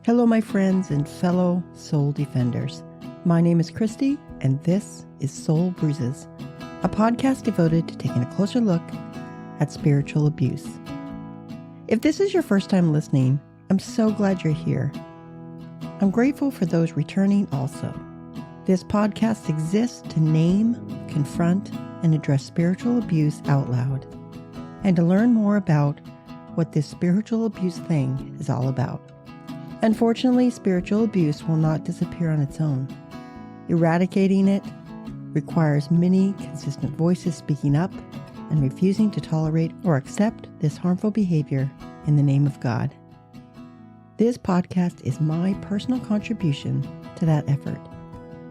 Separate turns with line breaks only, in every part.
Hello, my friends and fellow soul defenders. My name is Christy, and this is Soul Bruises, a podcast devoted to taking a closer look at spiritual abuse. If this is your first time listening, I'm so glad you're here. I'm grateful for those returning also. This podcast exists to name, confront, and address spiritual abuse out loud, and to learn more about what this spiritual abuse thing is all about. Unfortunately, spiritual abuse will not disappear on its own. Eradicating it requires many consistent voices speaking up and refusing to tolerate or accept this harmful behavior in the name of God. This podcast is my personal contribution to that effort,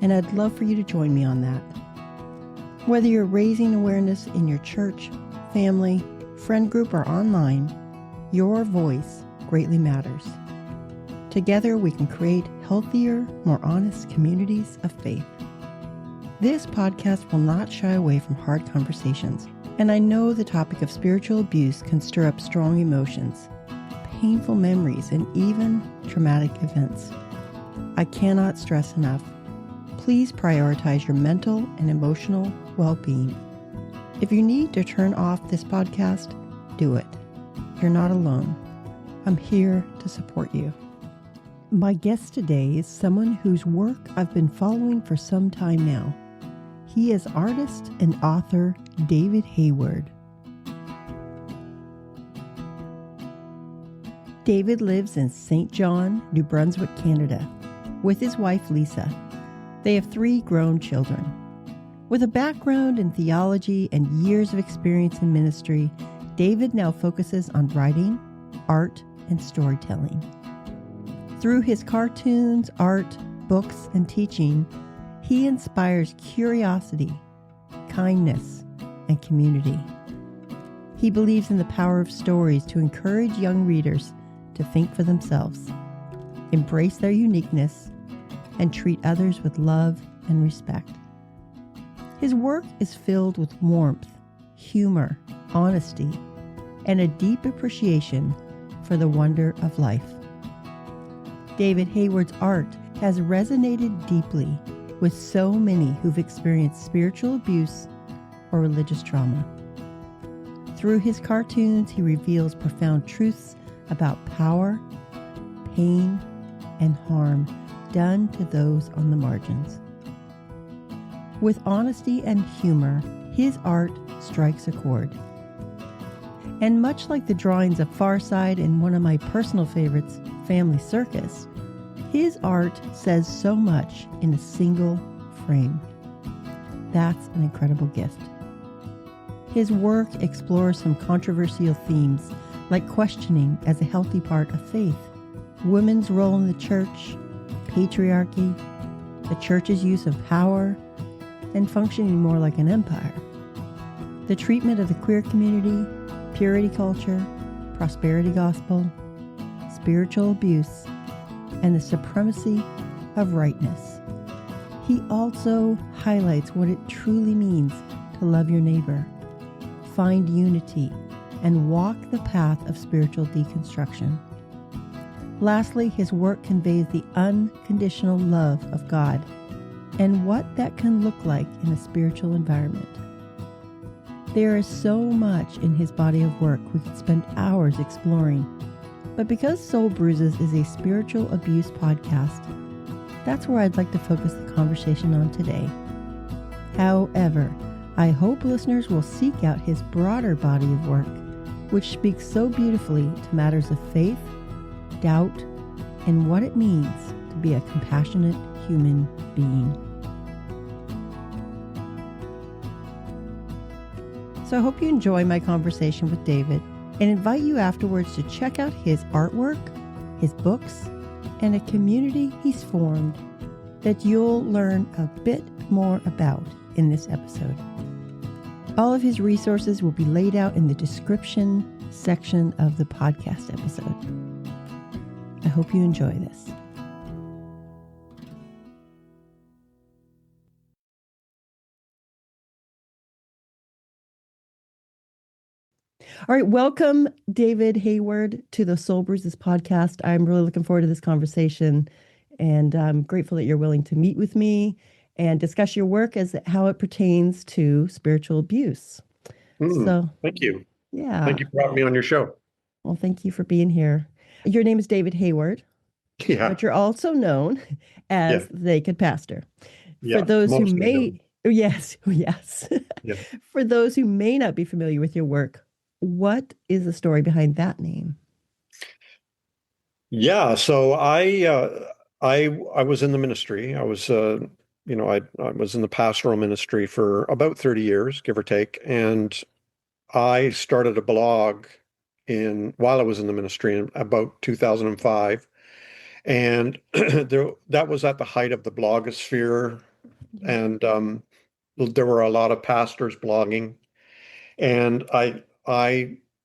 and I'd love for you to join me on that. Whether you're raising awareness in your church, family, friend group, or online, your voice greatly matters. Together, we can create healthier, more honest communities of faith. This podcast will not shy away from hard conversations, and I know the topic of spiritual abuse can stir up strong emotions, painful memories, and even traumatic events. I cannot stress enough. Please prioritize your mental and emotional well-being. If you need to turn off this podcast, do it. You're not alone. I'm here to support you. My guest today is someone whose work I've been following for some time now. He is artist and author David Hayward. David lives in St. John, New Brunswick, Canada, with his wife Lisa. They have 3 grown children. With a background in theology and years of experience in ministry, David now focuses on writing, art, and storytelling. Through his cartoons, art, books, and teaching, he inspires curiosity, kindness, and community. He believes in the power of stories to encourage young readers to think for themselves, embrace their uniqueness, and treat others with love and respect. His work is filled with warmth, humor, honesty, and a deep appreciation for the wonder of life. David Hayward's art has resonated deeply with so many who've experienced spiritual abuse or religious trauma. Through his cartoons, he reveals profound truths about power, pain, and harm done to those on the margins. With honesty and humor, his art strikes a chord. And much like the drawings of Farside and one of my personal favorites, Family Circus, his art says so much in a single frame. That's an incredible gift. His work explores some controversial themes like questioning as a healthy part of faith, women's role in the church, patriarchy, the church's use of power, and functioning more like an empire, the treatment of the queer community, purity culture, prosperity gospel, spiritual abuse, and the supremacy of rightness. He also highlights what it truly means to love your neighbor, find unity, and walk the path of spiritual deconstruction. Lastly, his work conveys the unconditional love of God and what that can look like in a spiritual environment. There is so much in his body of work we could spend hours exploring, but because Soul Bruises is a spiritual abuse podcast, that's where I'd like to focus the conversation on today. However, I hope listeners will seek out his broader body of work, which speaks so beautifully to matters of faith, doubt, and what it means to be a compassionate human being. So I hope you enjoy my conversation with David and invite you afterwards to check out his artwork, his books, and a community he's formed that you'll learn a bit more about in this episode. All of his resources will be laid out in the description section of the podcast episode. I hope you enjoy this. All right, welcome, David Hayward, to the Soul Bruises podcast. I'm really looking forward to this conversation, and I'm grateful that you're willing to meet with me and discuss your work as how it pertains to spiritual abuse. So,
Thank you. Thank
yeah,
you for having me on your show.
well, thank you for being here. Your name is David Hayward,
Yeah,
but you're also known
yeah,
as the Naked Pastor. For
yeah.
those who
Mostly
may,
known.
yes, yes.
Yeah.
For those who may not be familiar with your work, what is the story behind that name?
Yeah. So I was in the ministry. I was in the pastoral ministry for about 30 years, give or take. And I started a blog in while I was in the ministry in about 2005. And that was at the height of the blogosphere.
Yeah.
And there were a lot of pastors blogging. And I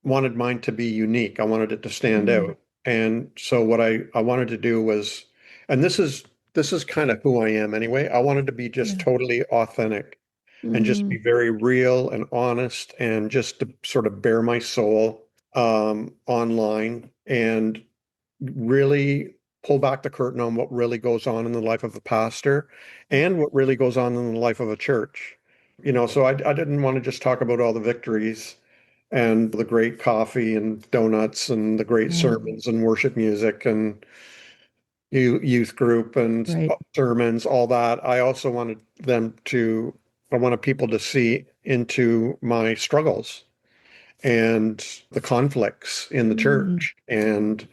wanted mine to be unique. I wanted it to stand
Mm,
out. And so what I wanted to do was, and this is kind of who I am anyway. I wanted to be just
yeah.
totally authentic and just
Mm,
be very real and honest and just to sort of bare my soul online and really pull back the curtain on what really goes on in the life of a pastor and what really goes on in the life of a church. So I didn't want to just talk about all the victories and the great coffee and donuts and the great
right,
sermons and worship music and youth group and
right.
sermons, all that. I wanted people to see into my struggles and the conflicts in the
Mm,
church and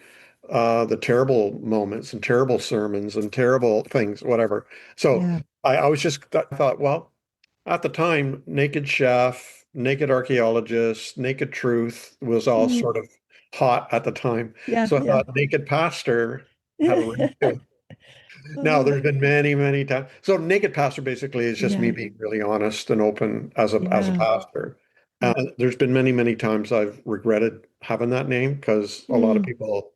the terrible moments and terrible sermons and terrible things, whatever. So
yeah.
I was just I thought, well, at the time, Naked Chef, Naked Archaeologist, Naked Truth was all
Mm,
sort of hot at the time.
yeah,
So I
yeah.
thought Naked Pastor had a ring to it. Now,
Oh,
there's been many, many times. So Naked Pastor basically is just me
yeah,
being really honest and open as a
yeah.
pastor.
Yeah.
There's been many, many times I've regretted having that name because a lot of
Mm,
people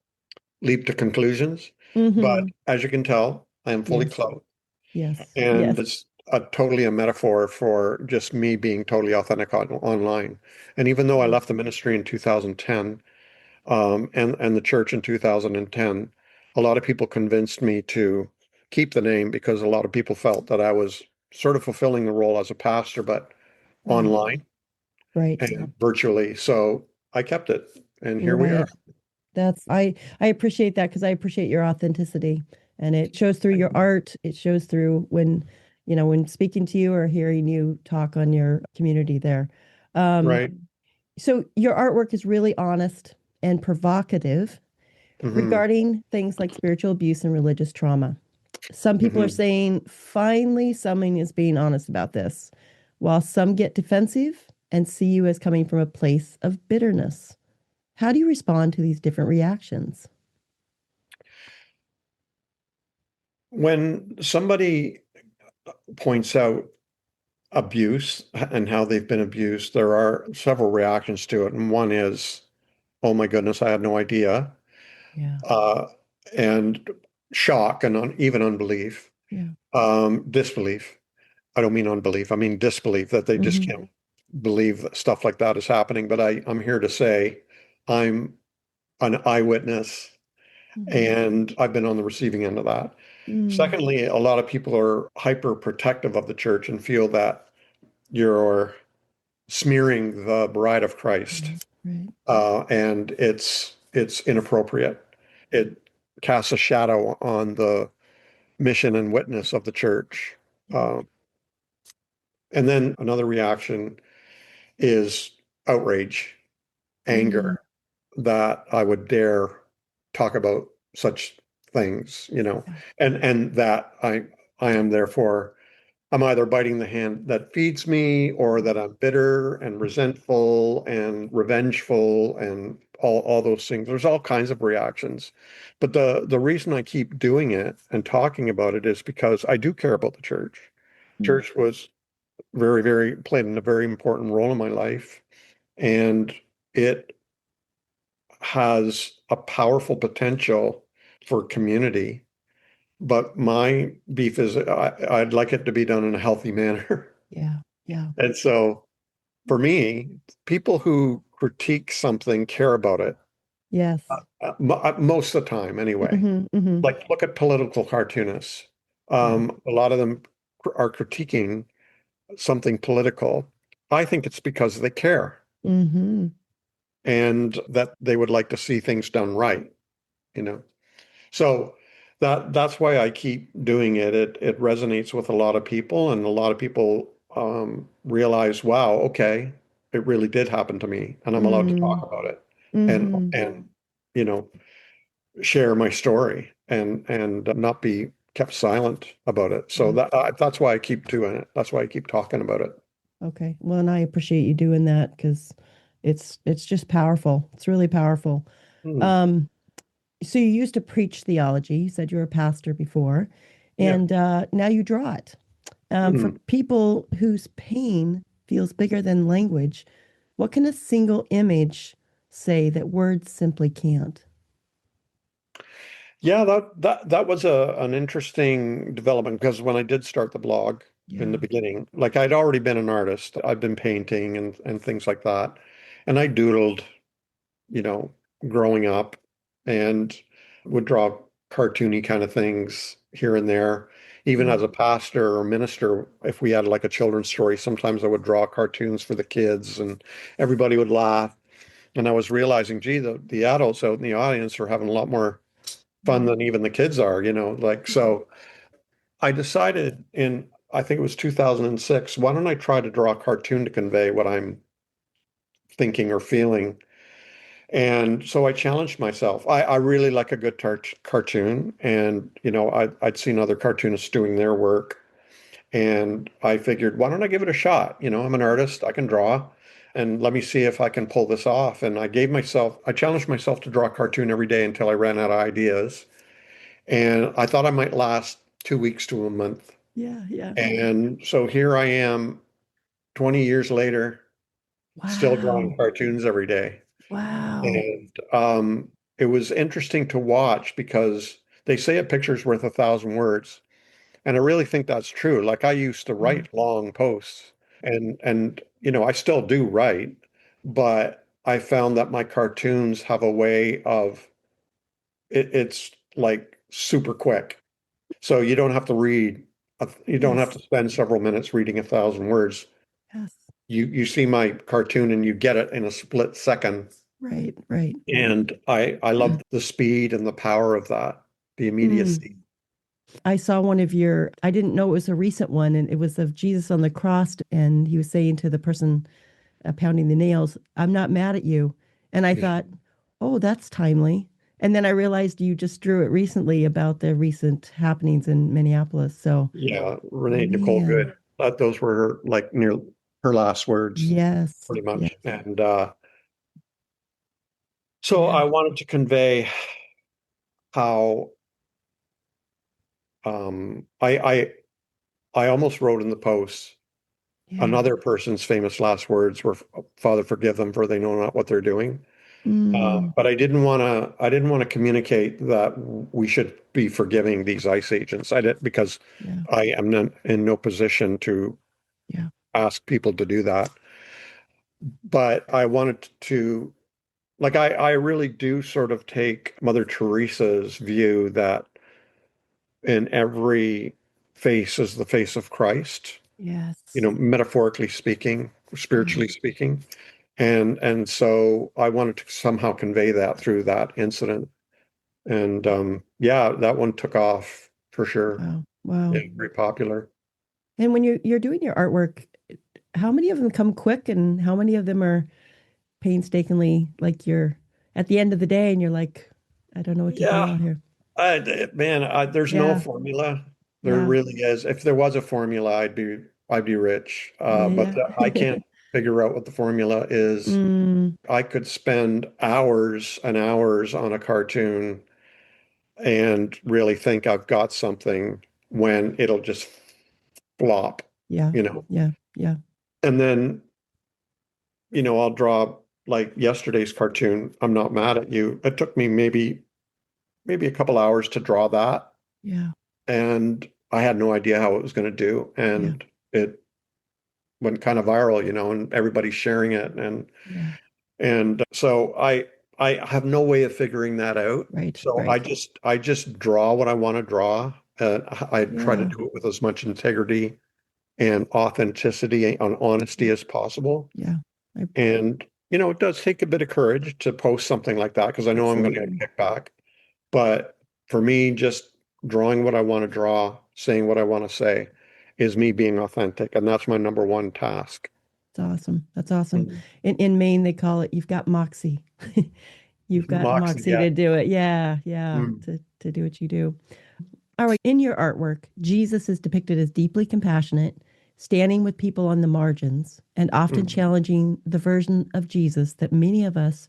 leap to conclusions. But
mm-hmm.
as you can tell, I am fully
Yes,
clothed.
yes,
And
yes.
it's totally a metaphor for just me being totally authentic online. And even though I
Mm,
left the ministry in 2010, and the church in 2010, a lot of people convinced me to keep the name because a lot of people felt that I was sort of fulfilling the role as a pastor, but
right,
online
right.
and virtually. So I kept it, and here we are.
Right. I appreciate that because I appreciate your authenticity and it shows through your art. It shows through when speaking to you or hearing you talk on your community there. Um,
Right.
so your artwork is really honest and provocative
Hmm.
regarding things like spiritual abuse and religious trauma. Some people are
Hmm.
saying finally someone is being honest about this, while some get defensive and see you as coming from a place of bitterness. How do you respond to these different reactions?
When somebody points out abuse and how they've been abused, there are several reactions to it. And one is, oh my goodness, I had no idea.
Yeah,
Uh, and shock and even unbelief,
yeah.
disbelief. I don't mean unbelief, I mean disbelief that they just
Hmm.
can't believe that stuff like that is happening. But I'm here to say I'm an eyewitness
Hmm.
and I've been on the receiving end of that.
Mm,
Secondly, a lot of people are hyper protective of the church and feel that you're smearing the bride of Christ,
right, right.
and it's inappropriate. It casts a shadow on the mission and witness of the church.
Yeah.
Uh, and then another reaction is outrage,
Mm,
anger that I would dare talk about such things,
yeah.
and that I am therefore I'm either biting the hand that feeds me or that I'm bitter and resentful and revengeful and all those things. There's all kinds of reactions. But the reason I keep doing it and talking about it is because I do care about the church.
Mm,
Church was played a very important role in my life, and it has a powerful potential for community. But my beef is I'd like it to be done in a healthy manner.
yeah, yeah.
And so for me, people who critique something care about it.
Yes.
Most of the time, anyway.
Hmm.
Like, look at political cartoonists.
Yeah.
A lot of them are critiquing something political. I think it's because they care
Hmm.
and that they would like to see things done right, you know. So that's why I keep doing it. It resonates with a lot of people, and a lot of people realize, wow, okay, it really did happen to me, and I'm allowed to talk about it
Hmm.
and you know share my story and not be kept silent about it. So
Yeah.
that's why I keep doing it. That's why I keep talking about it.
Okay. Well, and I appreciate you doing that because it's just powerful. It's really powerful.
Hmm.
Um, so you used to preach theology. You said you were a pastor before,
Yeah.
and now you draw it. For
Hmm.
people whose pain feels bigger than language, what can a single image say that words simply can't?
Yeah, that was an interesting development because when I did start the blog in the
Yeah.
beginning, like I'd already been an artist. I'd been painting and things like that. And I doodled, you know, growing up and would draw cartoony kind of things here and there. Even
Yeah.
as a pastor or minister, if we had like a children's story, sometimes I would draw cartoons for the kids and everybody would laugh. And I was realizing, gee, the adults out in the audience are having a lot more fun
Yeah.
than even the kids are, like
Yeah.
so I decided in I think it was 2006, why don't I try to draw a cartoon to convey what I'm thinking or feeling? And so I challenged myself. I really like a good cartoon, and I'd seen other cartoonists doing their work, and I figured, why don't I give it a shot? I'm an artist, I can draw, and let me see if I can pull this off. And I challenged myself to draw a cartoon every day until I ran out of ideas. And I thought I might last 2 weeks to a month.
Yeah. Yeah.
And so here I am 20 years later, still drawing
Wow.
cartoons every day.
Wow.
And it was interesting to watch because they say a picture's worth 1,000 words. And I really think that's true. Like I used to
Yeah.
write long posts and I still do write, but I found that my cartoons have a way of it's like super quick. So you don't have to you don't have
Yes.
to spend several minutes reading 1,000 words.
Yes.
You see my cartoon and you get it in a split second.
Right. Right.
And I love the speed and the power of that, the
Mm.
immediacy.
I saw one of your, I didn't know it was a recent one, and it was of Jesus on the cross. And he was saying to the person pounding the nails, I'm not mad at you. And I
Yeah,
thought, oh, that's timely. And then I realized you just drew it recently about the recent happenings in Minneapolis. So,
yeah, Renee Nicole
man,
Good. Those were her, like near her last words,
yes,
pretty
yes,
much. And so
yeah,
I wanted to convey how I almost wrote in the post
yeah.
another person's famous last words were, "Father, forgive them, for they know not what they're doing."
Mm,
But I didn't want to communicate that we should be forgiving these ICE agents. I did because
yeah,
I am not in no position to
yeah,
ask people to do that. But I wanted to, like, I really do sort of take Mother Teresa's view that in every face is the face of Christ,
yes,
metaphorically speaking,
yeah,
spiritually speaking. And so I wanted to somehow convey that through that incident. And yeah, that one took off for sure.
wow, wow.
Yeah, very popular.
And when you're doing your artwork, how many of them come quick, and how many of them are painstakingly like you're at the end of the day, and you're like, I don't know what to
Yeah,
draw here.
man, there's no
Yeah,
formula. There
yeah,
really is. If there was a formula, I'd be rich. But
yeah,
I
yeah.
can't figure out what the formula is.
Mm,
I could spend hours and hours on a cartoon and really think I've got something when it'll just flop,
yeah,
you know.
yeah, yeah,
And then, I'll draw like yesterday's cartoon, I'm Not Mad at You. It took me maybe a couple hours to draw that,
yeah,
and I had no idea how it was going to do.
yeah,
And it went kind of viral, and everybody's sharing it. And
yeah.
And so I have no way of figuring that out.
Right,
So
right.
I just draw what I want to draw. I try to
Yeah,
do it with as much integrity and authenticity and honesty as possible.
yeah. I
And it does take a bit of courage to post something like that because I know I'm going to
absolutely.
get kickback. But for me, just drawing what I want to draw, saying what I want to say, is me being authentic, and that's my number one task.
It's awesome. That's awesome.
Mm.
In Maine, they call it you've got moxie. You've got
Moxie,
moxie
yeah.
to do it. Yeah, yeah,
Mm.
to do what you do. All right. In your artwork, Jesus is depicted as deeply compassionate, standing with people on the margins, and often
Mm.
challenging the version of Jesus that many of us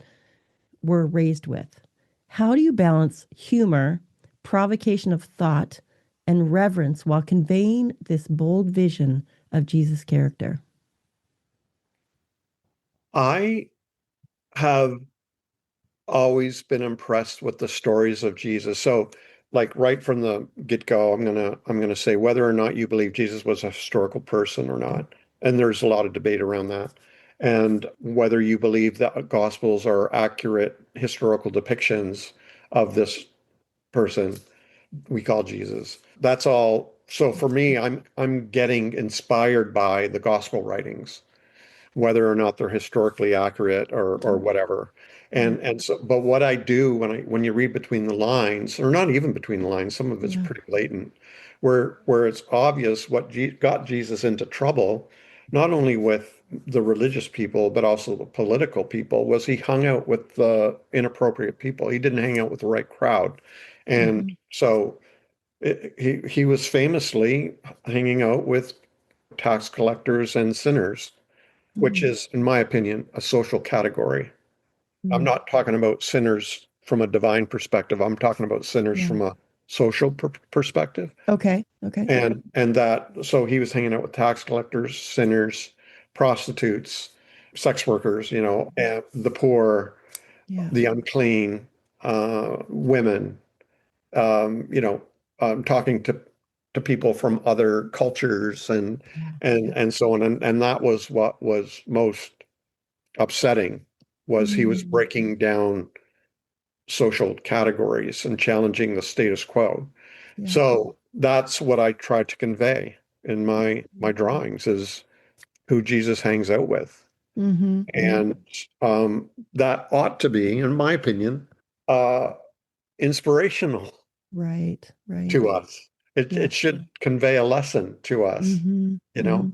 were raised with. How do you balance humor, provocation of thought, and reverence while conveying this bold vision of Jesus' character?
I have always been impressed with the stories of Jesus. So, like right from the get-go, I'm gonna say whether or not you believe Jesus was a historical person or not. And there's a lot of debate around that. And whether you believe that Gospels are accurate historical depictions of this person we call Jesus. That's all. So for me, I'm getting inspired by the gospel writings, whether or not they're historically accurate or whatever.
Yeah,
And so, but what I do when you read between the lines, or not even between the lines, some of it's
yeah,
pretty blatant, where it's obvious what got Jesus into trouble, not only with the religious people but also the political people, was he hung out with the inappropriate people. He didn't hang out with the right crowd, and
hmm,
so he was famously hanging out with tax collectors and sinners, which
mm,
is, in my opinion, a social category. I'm
mm.
not talking about sinners from a divine perspective. I'm talking about sinners
Yeah.
from a social perspective.
Okay. Okay.
And that, so he was hanging out with tax collectors, sinners, prostitutes, sex workers, and the poor,
Yeah.
the unclean, women, you know, talking to people from other cultures and
Yeah.
and
Yeah.
and so on. And that was what was most upsetting, was he was
Mm,
breaking down social categories and challenging the status quo.
yeah.
So that's what I try to convey in my drawings, is who Jesus hangs out with.
Mm-hmm. Mm-hmm.
And that ought to be, in my opinion, uh, inspirational
Right.
to
Right.
us. It
Yeah.
it should convey a lesson to us,
Mm-hmm.
you
Mm-hmm.
know.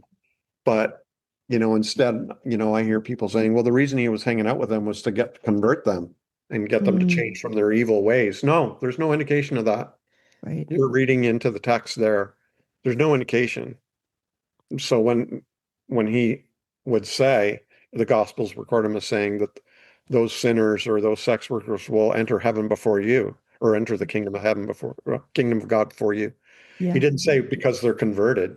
But instead, I hear people saying, "Well, the reason he was hanging out with them was to convert them and get them to
Mm,
change from their evil ways." No, there's no indication of that.
right.
You're reading into the text there. There's no indication. So when he would say, the Gospels record him as saying that those sinners or those sex workers will enter heaven before you, or enter the kingdom of heaven before kingdom of God before you. He
Yeah.
didn't say because they're converted.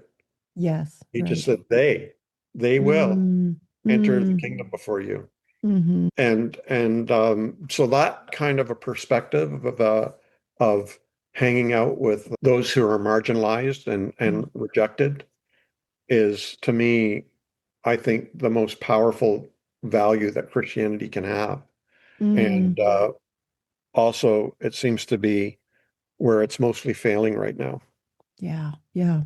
Yes.
He just
Right.
said they will
Mm,
enter the
mm,
kingdom before you.
mm-hmm.
And so that kind of a perspective of hanging out with those who are marginalized
Yeah.
and rejected is, to me, I think, the most powerful value that Christianity can have.
Mm,
And also, it seems to be where it's mostly failing right now.
yeah. Yeah.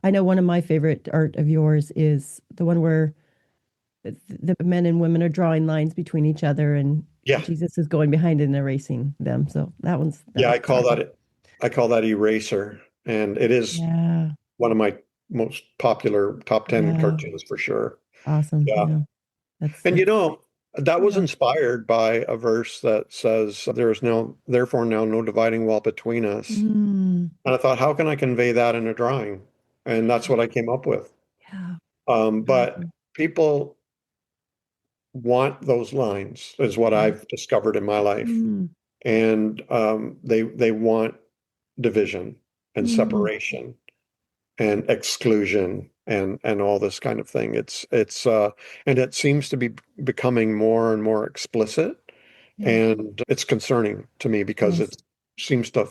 I know one of my favorite art of yours is the one where the men and women are drawing lines between each other and
Yeah,
Jesus is going behind and erasing them. So that
yeah,
was powerful.
I call that Eraser, and it is
Yeah.
one of my most popular top 10
Yeah.
cartoons for sure.
Awesome.
Yeah.
Yeah.
And
That's
that was
yeah.
inspired by a verse that says, "There is therefore now no dividing wall between us."
Mm,
And I thought, how can I convey that in a drawing? And that's what I came up with.
yeah.
But
Powerful.
people want those lines, is what
Yeah.
I've discovered in my life.
Mm,
And they want division and
mm,
separation and exclusion and all this kind of thing. It's and it seems to be becoming more and more explicit,
yeah.
and it's concerning to me because
Yes.
it seems to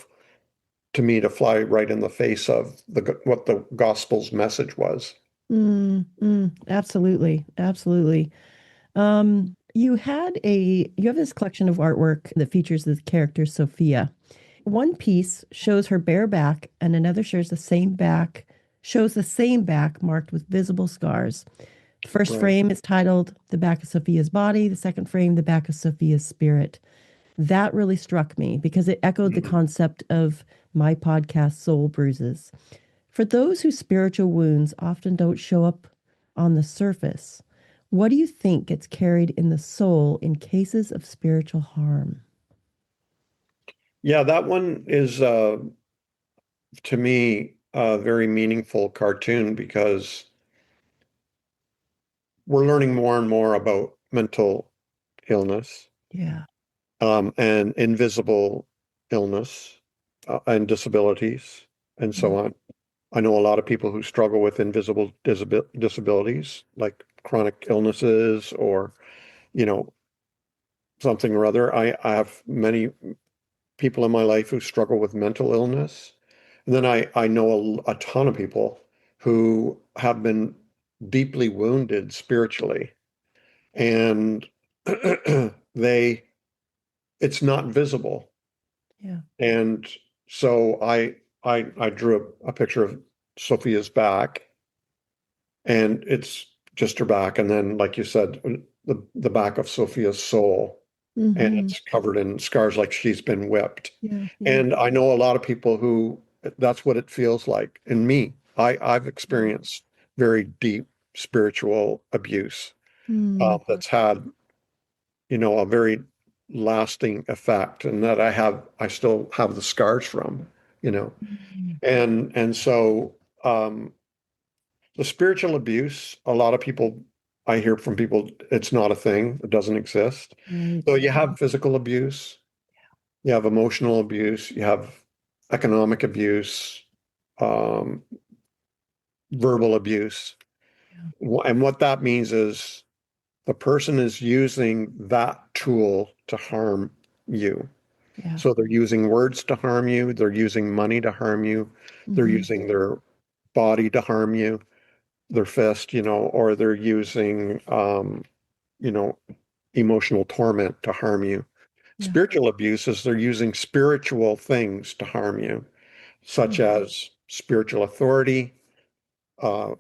me to fly right in the face of what the gospel's message was.
Absolutely. Absolutely. You have this collection of artwork that features the character Sophia. One piece shows her bare back, and another shows the same back marked with visible scars. The first
Right.
frame is titled "The Back of Sophia's Body." The second frame, "The Back of Sophia's Spirit." That really struck me because it echoed the
Mhm.
concept of my podcast, Soul Bruises. For those whose spiritual wounds often don't show up on the surface, what do you think gets carried in the soul in cases of spiritual harm?
Yeah, that one is to me a very meaningful cartoon because we're learning more and more about mental illness
Yeah.
and invisible illness and disabilities and so
Yeah.
on. I know a lot of people who struggle with invisible disabilities, like chronic illnesses or, you know, something or other. I have many people in my life who struggle with mental illness. And then I know a ton of people who have been deeply wounded spiritually. And they, it's not visible.
Yeah.
And so I drew a picture of Sophia's back, and it's just her back, and then, like you said, the back of Sophia's soul, and
Mm-hmm.
it's covered in scars like she's been whipped.
Yeah. Yeah.
And I know a lot of people who that's what it feels like. And me, I've experienced very deep spiritual abuse
Mm.
that's had, a very lasting effect, and that I still have the scars from, you know.
Mm.
And so um, the spiritual abuse, a lot of people, I hear from people, it's not a thing, it doesn't exist.
Right.
So you have physical abuse, you have emotional abuse, you have economic abuse, um, verbal abuse.
Yeah.
And what that means is the person is using that tool to harm you.
Yeah.
So they're using words to harm you, they're using money to harm you, they're
Mm-hmm.
using their body to harm you, their fist, or they're using, you know, emotional torment to harm you.
Yeah.
Spiritual abuse is they're using spiritual things to harm you, such
Mm.
as spiritual authority, uh,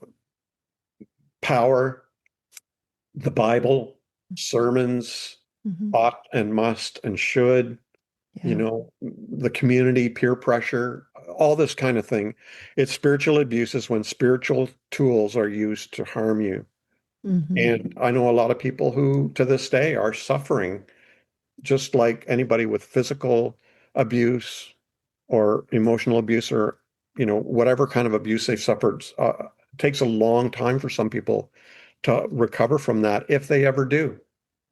power, the Bible, sermons,
Mm-hmm.
ought and must and should,
Yeah.
the community, peer pressure, all this kind of thing. It's spiritual abuse is when spiritual tools are used to harm you.
Mm-hmm.
And I know a lot of people who to this day are suffering, just like anybody with physical abuse or emotional abuse or, whatever kind of abuse they've suffered. It takes a long time for some people to recover from that if they ever do.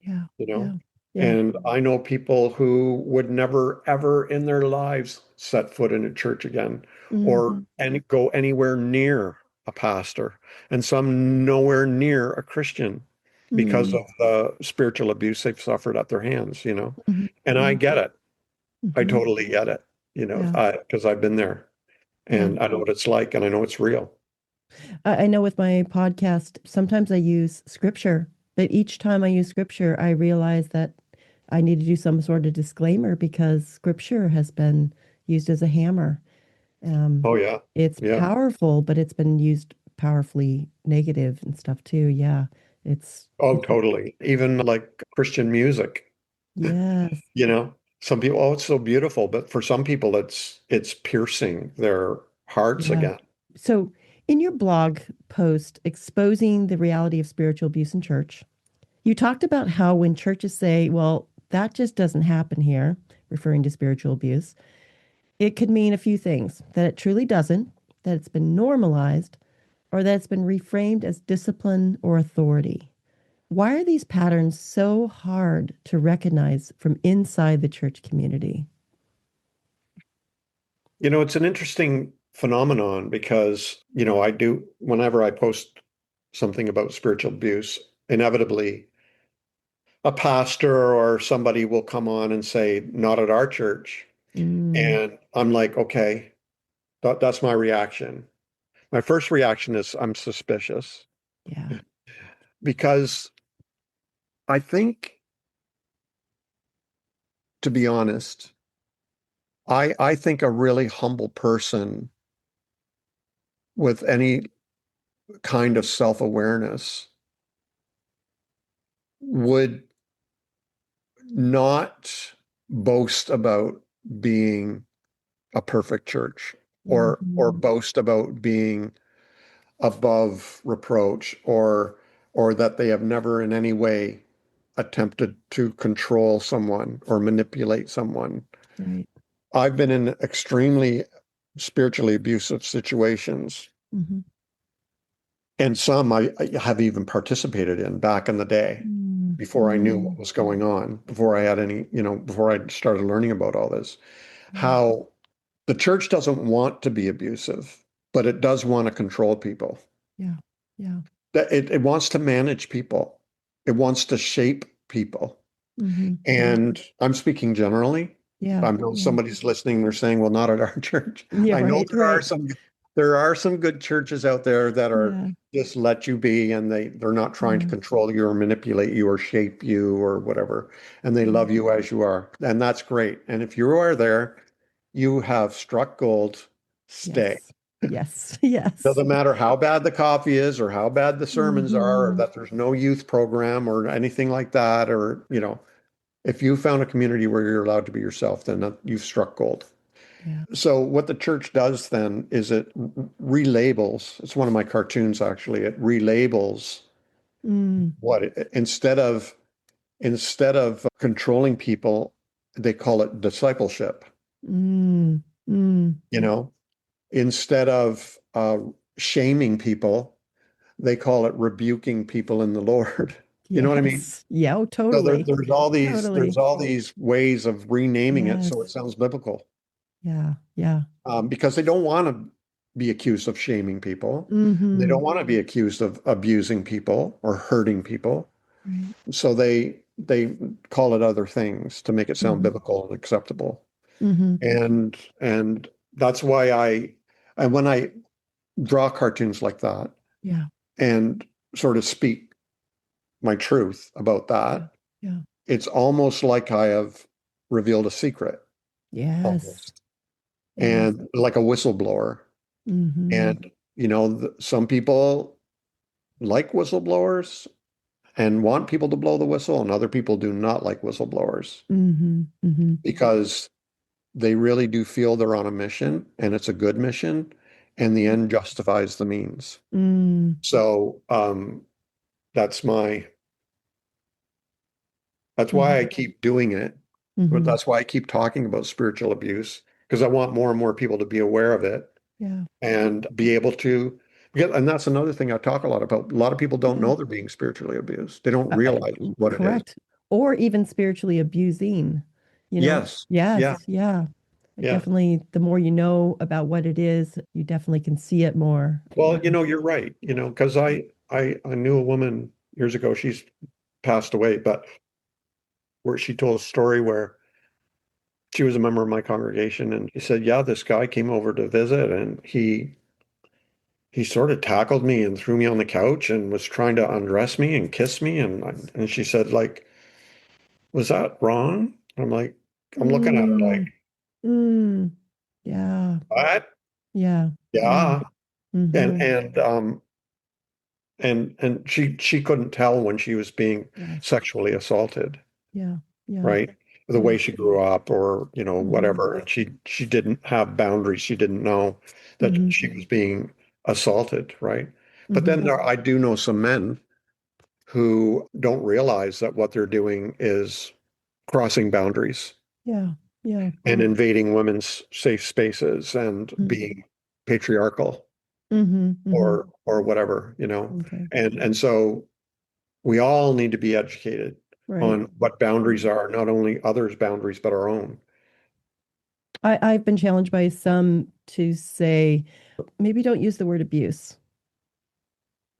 Yeah.
you know.
Yeah. Yeah.
And I know people who would never, ever in their lives set foot in a church again or
Mm-hmm.
go anywhere near a pastor, and some nowhere near a Christian because
Mm-hmm.
of the spiritual abuse they've suffered at their hands. And I
Mm-hmm.
get it. I
Mm-hmm.
totally get it,
Yeah.
because I've been there
Yeah.
and I know what it's like and I know it's real.
I know with my podcast, sometimes I use scripture, but each time I use scripture, I realize that I need to do some sort of disclaimer because scripture has been used as a hammer. Um,
Oh, yeah.
it's
Yeah.
powerful, but it's been used powerfully negative and stuff too. Yeah. It's,
Oh, totally. Even like Christian music.
yes.
Some people, oh, it's so beautiful, but for some people, it's piercing their hearts
Yeah.
again.
So in your blog post, Exposing the Reality of Spiritual Abuse in Church, you talked about how when churches say, well, that just doesn't happen here, referring to spiritual abuse, it could mean a few things: that it truly doesn't, that it's been normalized, or that it's been reframed as discipline or authority. Why are these patterns so hard to recognize from inside the church community?
It's an interesting phenomenon because, whenever I post something about spiritual abuse, inevitably a pastor or somebody will come on and say, not at our church.
Mm,
And I'm like, okay, that's my reaction. My first reaction is I'm suspicious
yeah.
because I think, to be honest, I think a really humble person with any kind of self-awareness would not boast about being a perfect church or
Mhm.
boast about being above reproach or that they have never in any way attempted to control someone or manipulate someone.
Right.
I've been in extremely spiritually abusive situations,
Mm-hmm.
and some I have even participated in back in the day before I knew
Mm-hmm.
what was going on, before I had any, before I started learning about all this.
Yeah.
How the church doesn't want to be abusive, but it does want to control people.
Yeah. Yeah.
That it wants to manage people. It wants to shape people.
Mm-hmm.
And I'm speaking generally.
Yeah.
I know
Yeah.
somebody's listening, they're saying, well, not at our church.
Yeah.
I know
Right. Right.
there are some good churches out there that are
Yeah.
just let you be and they're not trying to
Yeah.
control you or manipulate you or shape you or whatever. And they
Yeah.
love you as you are. And that's great. And if you are there, you have struck gold. Stay.
Yes. Yes. Yes.
Doesn't matter how bad the coffee is or how bad the sermons are, or
Mm-hmm.
that there's no youth program or anything like that, or, if you found a community where you're allowed to be yourself, then you've struck gold.
Yeah.
So what the church does then is it relabels, it's one of my cartoons actually, it relabels
Mm.
instead of controlling people, they call it discipleship,
Mm. Mm.
you know, instead of shaming people, they call it rebuking people in the Lord. You know what I mean?
Yes. Yeah. Oh,
So
totally.
there's
Totally.
all these ways of renaming it so it
Yes.
sounds biblical,
Yeah. Yeah.
because they don't want to be accused of shaming people. They
Mm-hmm.
don't want to be accused of abusing people or hurting people.
Right.
So they call it other things to make it sound
Mm-hmm.
biblical and acceptable.
Mm-hmm.
And that's why and when I draw cartoons like that
Yeah.
and sort of speak my truth about
Yeah.
that,
Yeah.
it's almost like I have revealed a secret,
Yes.
almost,
Yes.
and like a whistleblower.
Mm-hmm.
And, some people like whistleblowers and want people to blow the whistle, and other people do not like whistleblowers
Mm-hmm. Mm-hmm.
because they really do feel they're on a mission and it's a good mission, and the end justifies the means.
Mm.
So that's my that's why I
Mm-hmm.
keep doing it. But
Mm-hmm.
that's why I keep talking about spiritual abuse, because I want more and more people to be aware of it
Yeah.
and be able to, and that's another thing I talk a lot about. A lot of people don't
Yeah.
know they're being spiritually abused. They don't
Uh, uh,
realize what it is.
Correct. Or even spiritually abusing, you know?
Yes. Yeah.
Yes. Yeah.
Yeah.
Definitely, the more you know about what it is, you definitely can see it more.
Well, you're right, because I knew a woman years ago, she's passed away, but where she told a story where she was a member of my congregation and he said, yeah, this guy came over to visit and he sort of tackled me and threw me on the couch and was trying to undress me and kiss me. And she said, like, was that wrong? I'm like, I'm looking at her like,
Mm, mm, yeah.
what?
Yeah. Yeah.
Yeah. And
Mm-hmm.
and and she couldn't tell when she was being
Yes.
sexually assaulted,
Yeah. Yeah.
right? The
Yeah.
way she grew up or,
Mm-hmm.
whatever. And she didn't have boundaries. She didn't know that
Mm-hmm.
she was being assaulted, right? But
Mm-hmm.
then I do know some men who don't realize that what they're doing is crossing boundaries
Yeah. Yeah.
and invading women's safe spaces and being patriarchal
Mm-hmm. Mm-hmm.
or whatever,
Okay.
and so we all need to be educated
Right.
on what boundaries are, not only others' boundaries, but our own.
I've been challenged by some to say, maybe don't use the word abuse.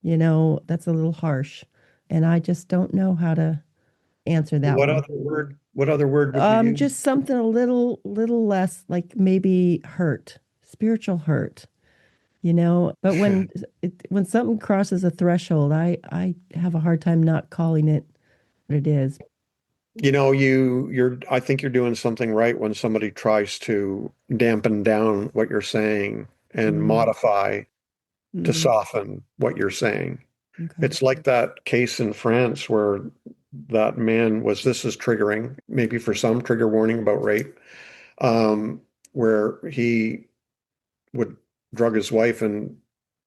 That's a little harsh. And I just don't know how to answer that
What
one.
other word, what other word would you use?
Just something a little less like maybe hurt, spiritual hurt, But when something crosses a threshold, I have a hard time not calling it it is.
I think you're doing something right when somebody tries to dampen down what you're saying and
Mm,
modify to
mm,
soften what you're saying.
okay.
It's like that case in France where that man was, this is triggering, maybe for some trigger warning about rape, um, where he would drug his wife and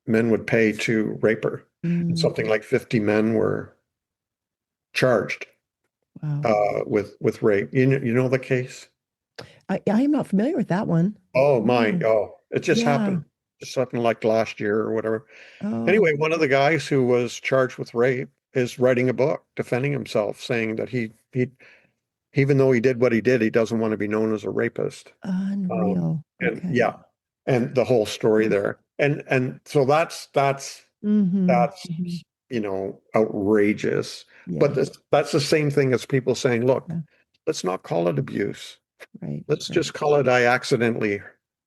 men would pay to rape her. And
Mm,
something like 50 men were charged
wow.
with rape. You know the case?
I am not familiar with that one.
Oh my,
No.
oh, it just
Yeah.
happened. Just happened like last year or whatever.
Oh,
Anyway, one of the guys who was charged with rape is writing a book defending himself, saying that he even though he did what he did, he doesn't want to be known as a rapist.
unreal.
And
Okay.
yeah, and the whole story
Oof.
there. And so
Mm-hmm.
that's
Hmm.
outrageous. But
Yeah.
that's the same thing as people saying, look,
Yeah.
let's not call it abuse.
Right.
Let's
Right.
just call it I accidentally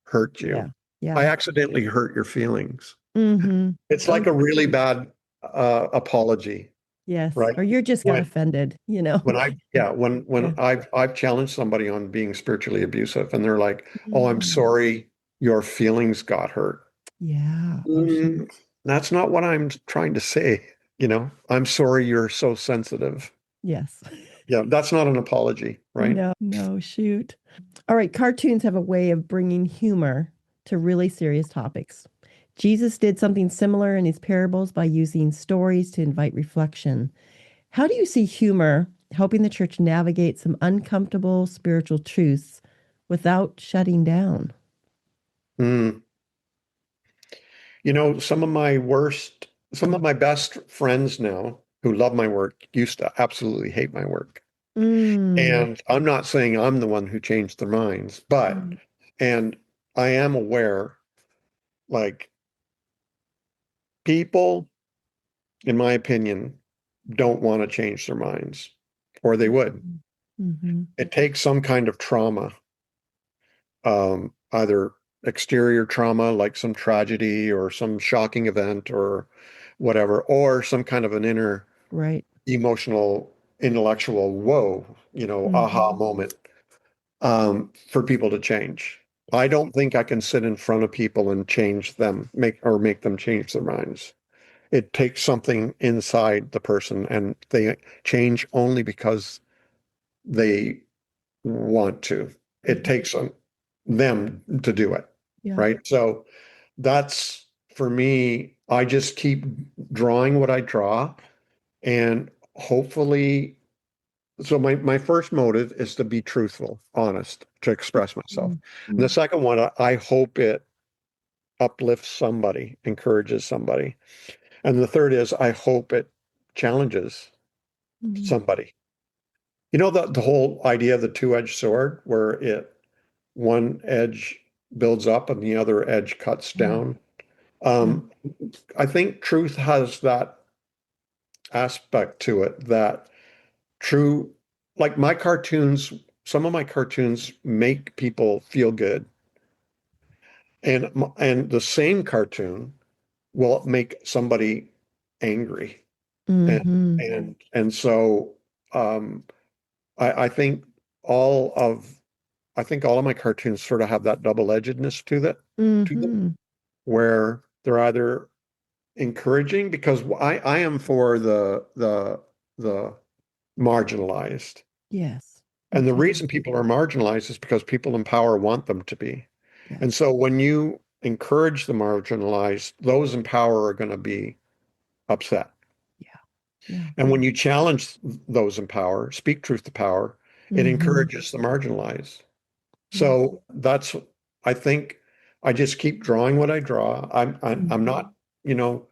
hurt
Yeah.
you. I
Yeah.
accidentally hurt your feelings.
Mm-hmm.
It's
Oh,
like a really bad apology,
yes.
right?
Or you just got
When
offended, you know?
when I yeah, when
Yeah.
I've challenged somebody on being spiritually abusive and they're like, "Oh, I'm
Mm.
sorry, your feelings got hurt."
Yeah. Oh, shoot.
Mm, that's not what I'm trying to say. I'm sorry you're so sensitive.
Yes.
Yeah, that's not an apology, right?
No, no, shoot. All right. Cartoons have a way of bringing humor to really serious topics. Jesus did something similar in his parables by using stories to invite reflection. How do you see humor helping the church navigate some uncomfortable spiritual truths without shutting down?
Mm. Some of my best friends now who love my work used to absolutely hate my work.
Mm.
And I'm not saying I'm the one who changed their minds, but,
Right.
and I am aware, like, people, in my opinion, don't want to change their minds, or they would.
Mm-hmm.
It takes some kind of trauma, either exterior trauma, like some tragedy or some shocking event or whatever, or some kind of an inner
Right.
emotional, intellectual, whoa,
Mm-hmm.
aha moment, for people to change. I don't think I can sit in front of people and change them, make them change their minds. It takes something inside the person, and they change only because they want to. It
Mm-hmm.
takes them to do it,
Yeah.
right? So that's for me. I just keep drawing what I draw, and hopefully, so my first motive is to be truthful, honest, to express myself. And the
Mm-hmm.
second one, I hope it uplifts somebody, encourages somebody. And the third is I hope it challenges
Mm-hmm.
somebody. The whole idea of the two-edged sword, where one edge builds up and the other edge cuts
Yeah.
down.
Yeah.
Um, I think truth has that aspect to it that true, like some of my cartoons make people feel good. And the same cartoon will make somebody angry. And
Mm-hmm.
and so um, I think all of my cartoons sort of have that double-edgedness to them,
Mm-hmm.
where they're either encouraging because I am for the marginalized.
Yes. Me
And the
too.
reason people are marginalized is because people in power want them to be. And
Yes.
so when you encourage the marginalized, those in power are going to be upset.
Yeah. Yeah.
And when you challenge those in power, speak truth to power, it
Mm-hmm.
encourages the marginalized.
Yes.
So I think I just keep drawing what I draw. I'm
Mm-hmm.
not, you know,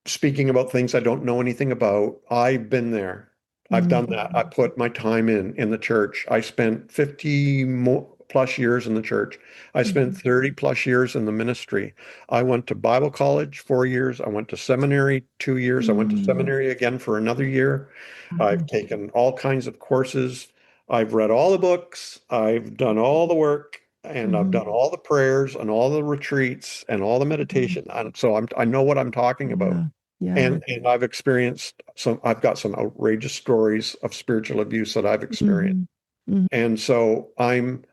speaking about things I don't know anything about. I've been there. I've done that.
Mm-hmm.
I put my time in the church. I spent 50 more plus years in the church. I spent
Mm-hmm.
30 plus years in the ministry. I went to Bible college 4 years. I went to seminary 2 years. I went to
Mm-hmm.
seminary again for another year.
Mm-hmm.
I've taken all kinds of courses. I've read all the books. I've done all the work. And I've
Mm-hmm.
done all the prayers and all the retreats and all the
Mm-hmm.
meditation. I know what I'm talking about.
Yeah. Yeah.
And I've got some outrageous stories of spiritual abuse that I've experienced.
Hmm. Hmm.
And so I'm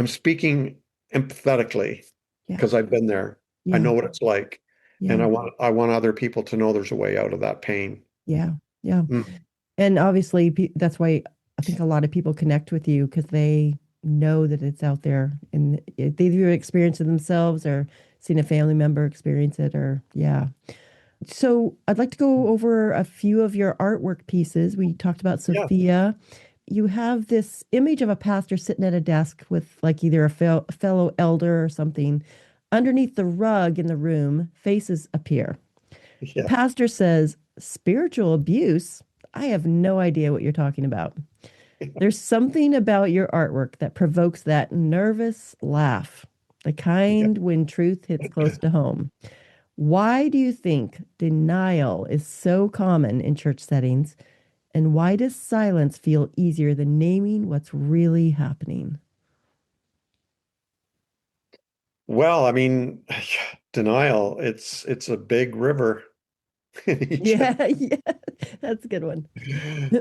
speaking empathetically
Yeah.
because I've been there. I
Yeah.
know what it's like. And
Yeah.
I want other people to know there's a way out of that pain.
Yeah. Yeah.
Mm.
And obviously, that's why I think a lot of people connect with you because they know that it's out there and they've either experienced it themselves or seen a family member experience it, or, yeah. So I'd like to go over a few of your artwork pieces. We talked about
Yeah.
Sophia. You have this image of a pastor sitting at a desk with like either a fellow elder or something. Underneath the rug in the room, faces appear. The
Yeah.
pastor says, "Spiritual abuse? I have no idea what you're talking about." There's something about your artwork that provokes that nervous laugh, the
Yeah.
kind when truth hits close to home. Why do you think denial is so common in church settings? And why does silence feel easier than naming what's really happening?
Well, I mean, denial, it's a big river in Egypt.
Yeah, yeah, that's a good one.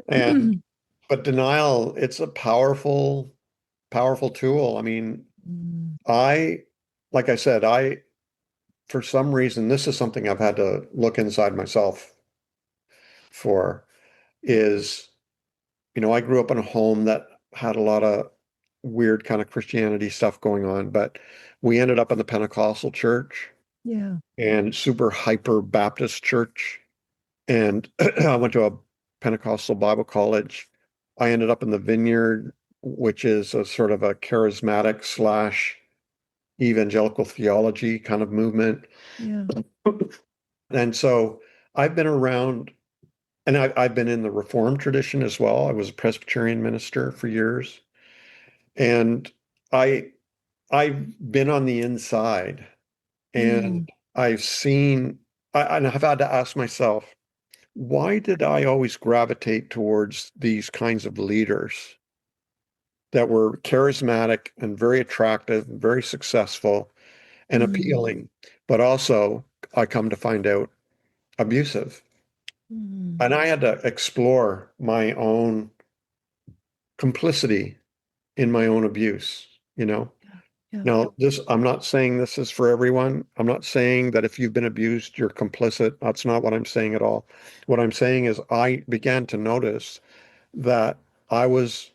And but denial, it's a powerful tool. I mean,
Mm,
I like I said, I for some reason this is something I've had to look inside myself for is, I grew up in a home that had a lot of weird kind of Christianity stuff going on, but we ended up in the Pentecostal church
yeah.
and super hyper Baptist church. And I went to a Pentecostal Bible college. I ended up in the Vineyard, which is a sort of a charismatic slash evangelical theology kind of movement.
Yeah.
And so I've been around, and I've been in the Reformed tradition as well. I was a Presbyterian minister for years. And I I've been on the inside and
Mm,
and I've had to ask myself, why did I always gravitate towards these kinds of leaders that were charismatic and very attractive and very successful and
mm,
appealing, but also, I come to find out, abusive?
mm.
And I had to explore my own complicity in my own abuse, you know?
Yeah. Yeah.
Now, I'm not saying this is for everyone. I'm not saying that if you've been abused, you're complicit. That's not what I'm saying at all. What I'm saying is I began to notice that I was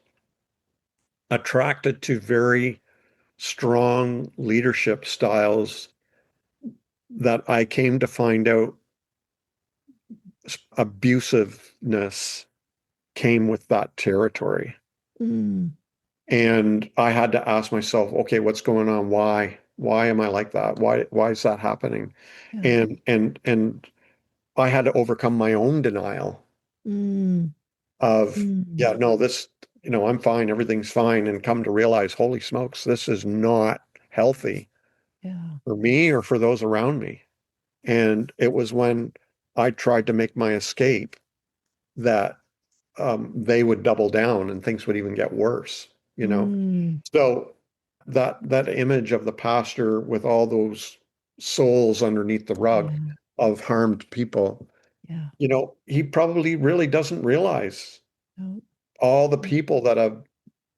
attracted to very strong leadership styles that I came to find out abusiveness came with that territory.
Mm,
And I had to ask myself, okay, what's going on? Why? Why am I like that? Why is that happening?
yeah.
And I had to overcome my own denial
Mm,
of,
mm.
yeah, no, I'm fine, everything's fine, and come to realize, holy smokes, this is not healthy
Yeah.
for me or for those around me. And it was when I tried to make my escape that they would double down and things would even get worse, you know?
Mm,
So that image of the pastor with all those souls underneath the rug
yeah.
of harmed people,
Yeah.
he probably really doesn't realize
No.
all the people that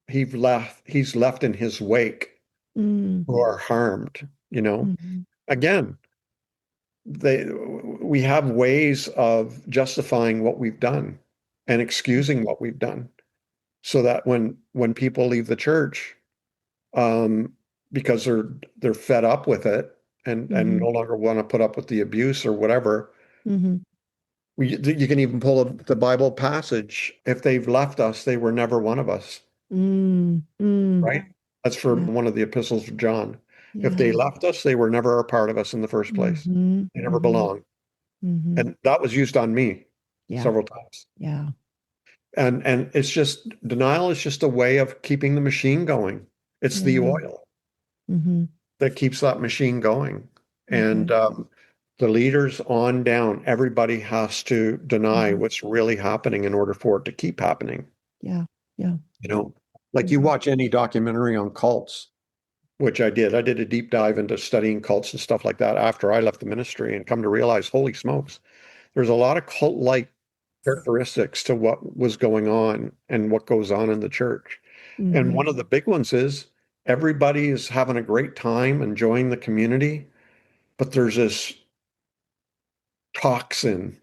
he's left in his wake
Mm,
who are harmed, you know.
mhm.
Again, they we have ways of justifying what we've done and excusing what we've done so that when people leave the church, um, because they're fed up with it and
Mhm.
no longer want to put up with the abuse or whatever.
Mhm.
You can even pull the Bible passage. If they've left us, they were never one of us,
Mm, mm.
right? That's for
Yeah.
one of the epistles of John. If they
Yeah.
left us, they were never a part of us in the first place.
Mhm.
They never
Mhm.
belonged.
Mhm.
And that was used on me
Yeah.
several times.
Yeah.
And it's just denial is just a way of keeping the machine going. It's the
Yeah.
oil
Mhm.
that keeps that machine going. And
Okay.
the leaders on down, everybody has to deny
Mhm.
what's really happening in order for it to keep happening.
Yeah. Yeah.
You know, like you
Mhm.
watch any documentary on cults, which I did. I did a deep dive into studying cults and stuff like that after I left the ministry and come to realize, holy smokes, there's a lot of cult-like characteristics to what was going on and what goes on in the church. And
Hmm.
one of the big ones is everybody is having a great time enjoying the community, but there's this toxin,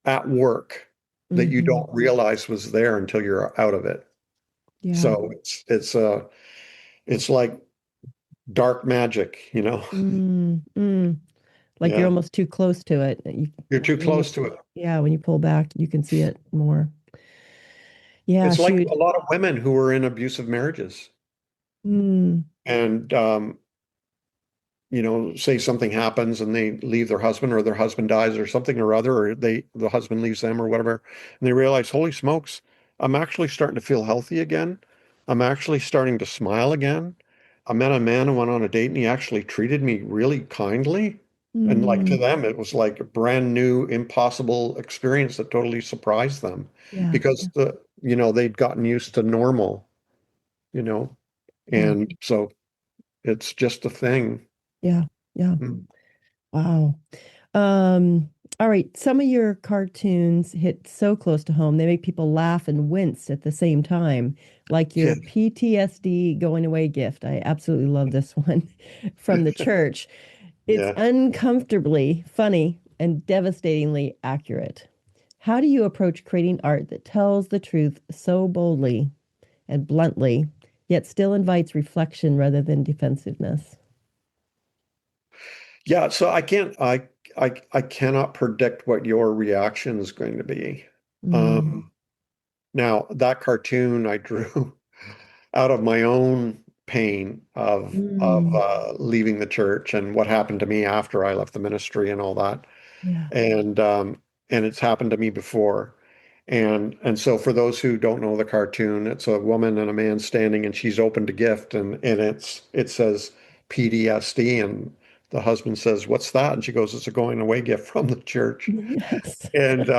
at work that you
Hmm.
don't realize was there until you're out of it.
Yeah.
So it's like dark magic.
Mm. Like you're
Yeah.
almost too close to it.
You're too
When you,
close to it.
yeah, when you pull back, you can see it more. Yeah,
It's like
shoot.
a lot of women who are in abusive marriages
Mm.
and say something happens and they leave their husband or their husband dies or something or other, or the husband leaves them or whatever, and they realize, holy smokes, I'm actually starting to feel healthy again. I'm actually starting to smile again. I met a man who went on a date and he actually treated me really kindly. And like to
Hmm.
them, it was like a brand new, impossible experience that totally surprised them
Yeah.
because they'd gotten used to normal, you know,
Yeah.
and so it's just a thing.
Yeah. Yeah.
Mm.
Wow. Um, all right. Some of your cartoons hit so close to home, they make people laugh and wince at the same time, like
Yeah,
your PTSD going away gift. I absolutely love this one from the church. It's
yeah.
uncomfortably funny and devastatingly accurate. How do you approach creating art that tells the truth so boldly and bluntly, yet still invites reflection rather than defensiveness?
Yeah, so I cannot predict what your reaction is going to be.
Mm,
Um, Now that cartoon I drew out of my own pain of
mm,
leaving the church and what happened to me after I left the ministry and all that.
yeah.
And it's happened to me before. And so for those who don't know the cartoon, it's a woman and a man standing and she's opened a gift and it says PTSD and the husband says, "What's that?" And she goes, "It's a going away gift from the church."
Yes.
And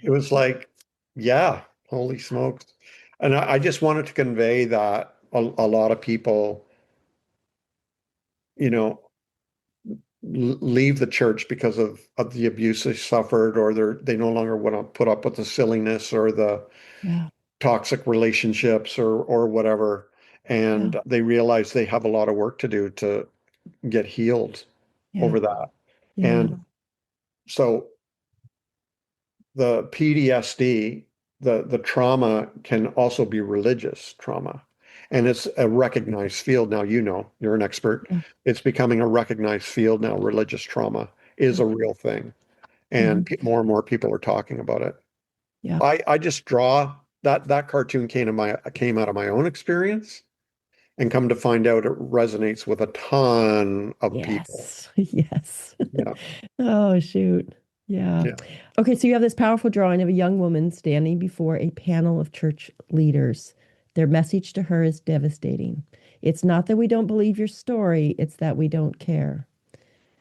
it was like, yeah, holy smokes. And I just wanted to convey that a lot of people, you know, leave the church because of the abuse they suffered, or they no longer want to put up with the silliness or the
Yeah.
toxic relationships or whatever.
Yeah.
And they realize they have a lot of work to do to get healed
Yeah.
over that.
Yeah.
And so the PTSD, the trauma can also be religious trauma. And it's a recognized field now, you're an expert.
Yeah.
It's becoming a recognized field now. Religious trauma is
Yeah.
a real thing. And
Hmm.
more and more people are talking about it.
Yeah.
I just draw that cartoon came out of my own experience and come to find out it resonates with a ton of people.
Yes. Yes.
Yeah.
Oh, shoot. Yeah.
Yeah.
Okay, so you have this powerful drawing of a young woman standing before a panel of church leaders. Their message to her is devastating. It's not that we don't believe your story, it's that we don't care.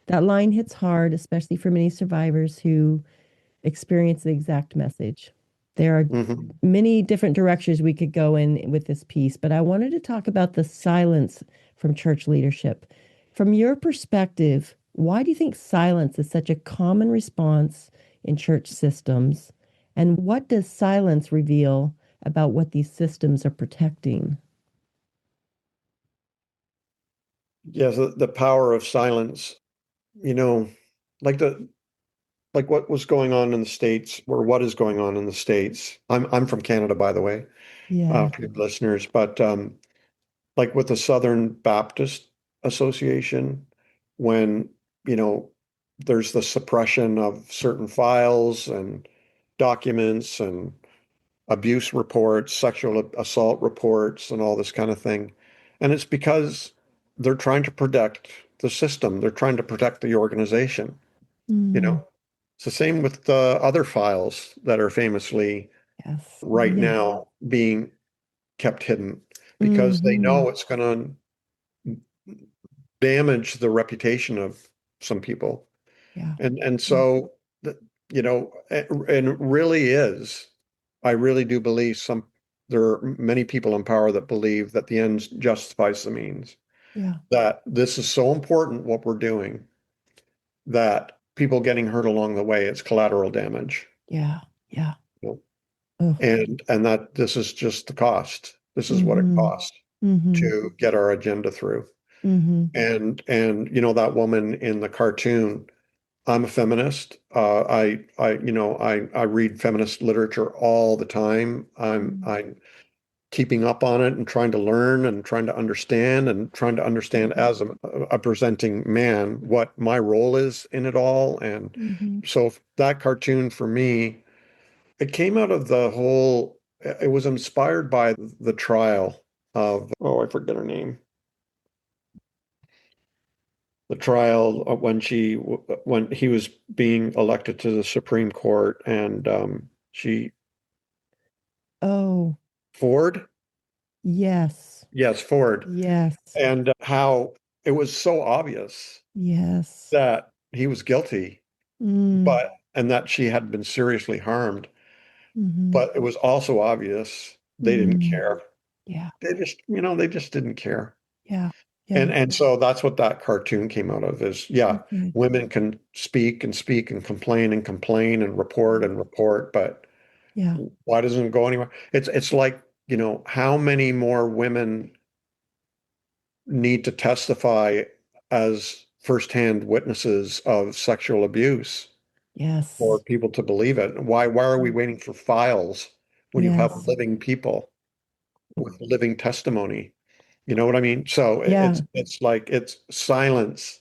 That line hits hard, especially for many survivors who experience the exact message. There are
Hmm.
many different directions we could go in with this piece, but I wanted to talk about the silence from church leadership. From your perspective, why do you think silence is such a common response in church systems? And what does silence reveal about what these systems are protecting?
Yes, the power of silence, you know, like what was going on in the States, or what is going on in the States. I'm from Canada, by the way,
Yeah.
for your listeners, but like with the Southern Baptist Association, when, you know, there's the suppression of certain files and documents and abuse reports, sexual assault reports, and all this kind of thing. And it's because they're trying to protect the system. They're trying to protect the organization, you
Mm,
know. It's the same with the other files that are famously
yes.
right
Yeah.
now being kept hidden because they
Hmm.
know it's going to damage the reputation of some people.
Yeah.
And
Yeah.
so, and it really is, I really do believe there are many people in power that believe that the end justifies the means,
Yeah.
that this is so important what we're doing that people getting hurt along the way. It's collateral damage.
Yeah. Yeah.
You know?
Oh.
And that this is just the cost. This is what it
Mm-hmm.
costs
Mm-hmm.
to get our agenda through.
Mm-hmm.
And that woman in the cartoon, I'm a feminist. I read feminist literature all the time. I'm keeping up on it and trying to learn and trying to understand and trying to understand as a presenting man what my role is in it all. And
Mm-hmm.
so that cartoon for me, it came out of it was inspired by the trial of, oh, I forget her name. The trial of when he was being elected to the Supreme Court, and she
Oh,
Ford,
yes.
yes, Ford,
Yes.
and how it was so obvious
Yes.
that he was guilty,
Mm.
and that she had been seriously harmed,
Mm-hmm.
but it was also obvious they didn't
Mm.
care.
Yeah.
They just didn't care.
Yeah.
And
Yeah.
and so that's what that cartoon came out of is, yeah,
Okay.
women can speak and complain and report, but
Yeah.
why doesn't it go anywhere? It's like, how many more women need to testify as firsthand witnesses of sexual abuse for
Yes.
people to believe it? Why are we waiting for files when you have
Yes.
living people with living testimony? You know what I mean? So
Yeah.
it's like it's silence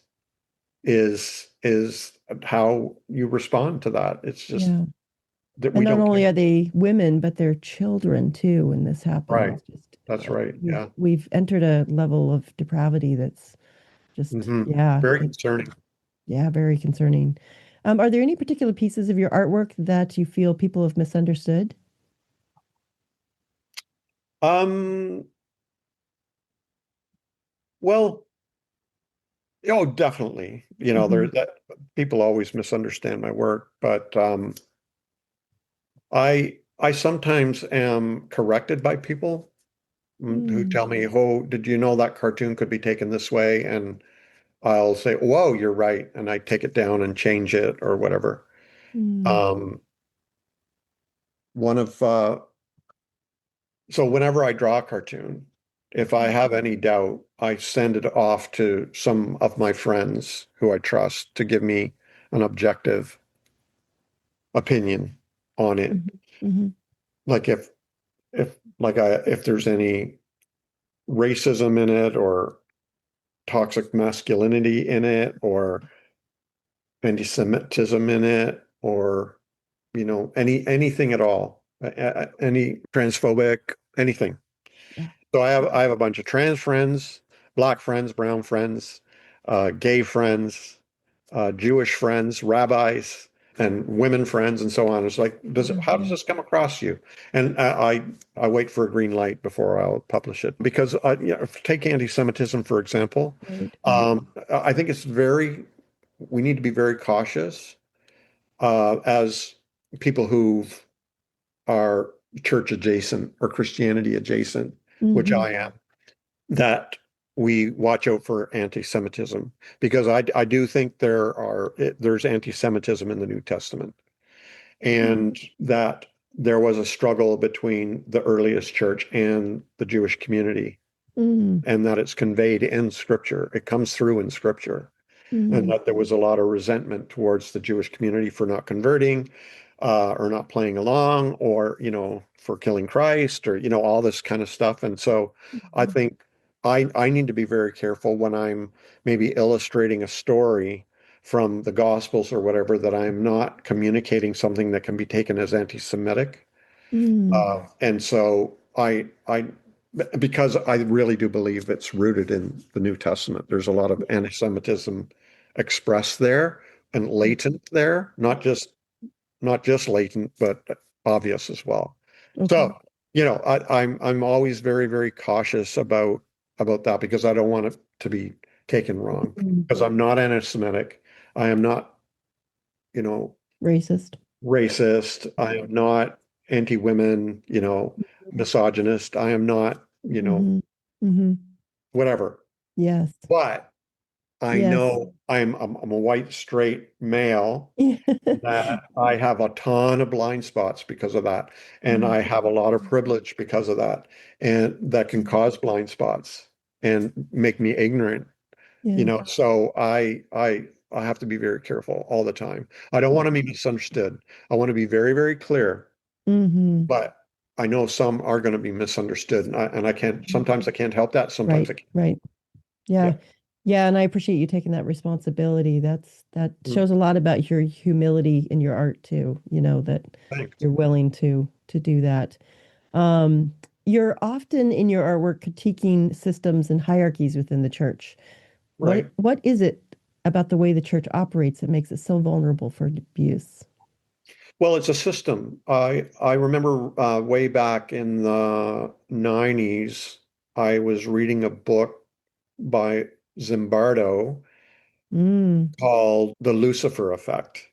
is how you respond to that. It's just
Yeah.
that
And
we
not
don't
only
care.
are they women, but they're children too when this
Right.
happens. Just
That's right.
we've
Yeah.
we've entered a level of depravity that's just,
Hmm.
yeah,
Very concerning.
yeah, very concerning. Are there any particular pieces of your artwork that you feel people have misunderstood?
Um, well, oh, definitely.
Hmm.
That people always misunderstand my work, but I sometimes am corrected by people who
Mm,
tell me, "Oh, did you know that cartoon could be taken this way?" And I'll say, "Whoa, you're right," and I take it down and change it or whatever.
mm,
Um, one of So whenever I draw a cartoon, if I have any doubt, I send it off to some of my friends who I trust to give me an objective opinion on it.
mhm, mhm,
Like if there's any racism in it or toxic masculinity in it or anti-Semitism in it or anything at all, any transphobic, anything.
yeah.
So I have a bunch of trans friends, black friends, brown friends, gay friends, Jewish friends, rabbis, and women friends, and so on. It's like, how does
Mhm.
this come across you? And I wait for a green light before I'll publish it because take anti-Semitism for example.
Right, right.
I think we need to be very cautious as people who are church adjacent or Christianity adjacent, which
Hmm.
I am, that we watch out for anti-Semitism because I do think there's anti-Semitism in the New Testament, and that there was a struggle between the earliest church and the Jewish community,
Mm,
and that it's conveyed in Scripture. It comes through in Scripture, and
mm,
that there was a lot of resentment towards the Jewish community for not converting, or not playing along, or for killing Christ, or all this kind of stuff. And so I
mhm,
think I need to be very careful when I'm maybe illustrating a story from the Gospels or whatever, that I'm not communicating something that can be taken as anti-Semitic.
mm,
And so because I really do believe it's rooted in the New Testament. There's a lot of anti-Semitism expressed there and
mm.
latent there, not just latent, but obvious as well.
Okay.
So, I'm always very, very cautious about that because I don't want it to be taken wrong.
Mm.
Because I'm not anti-Semitic. I am not, you know,
Racist.
racist. I am not anti-women, misogynist. I am not,
Hmm. Hmm.
whatever.
Yes.
But I
Yes.
know I'm a white straight male, that I have a ton of blind spots because of that. And
Mm,
I have a lot of privilege because of that. And that can cause blind spots and make me ignorant,
yeah.
So I have to be very careful all the time. I don't want to be misunderstood. I want to be very, very clear,
Hmm.
but I know some are going to be misunderstood. And I can't, sometimes I can't help that. Sometimes
Right,
I can.
right. Yeah.
Yeah.
Yeah, and I appreciate you taking that responsibility. That
Mm,
shows a lot about your humility in your art too, that
thanks.
you're willing to do that. Um, you're often in your artwork critiquing systems and hierarchies within the church.
Right.
What is it about the way the church operates that makes it so vulnerable for abuse?
Well, it's a system. I remember way back in the 90s, I was reading a book by Zimbardo
Mm,
called The Lucifer Effect.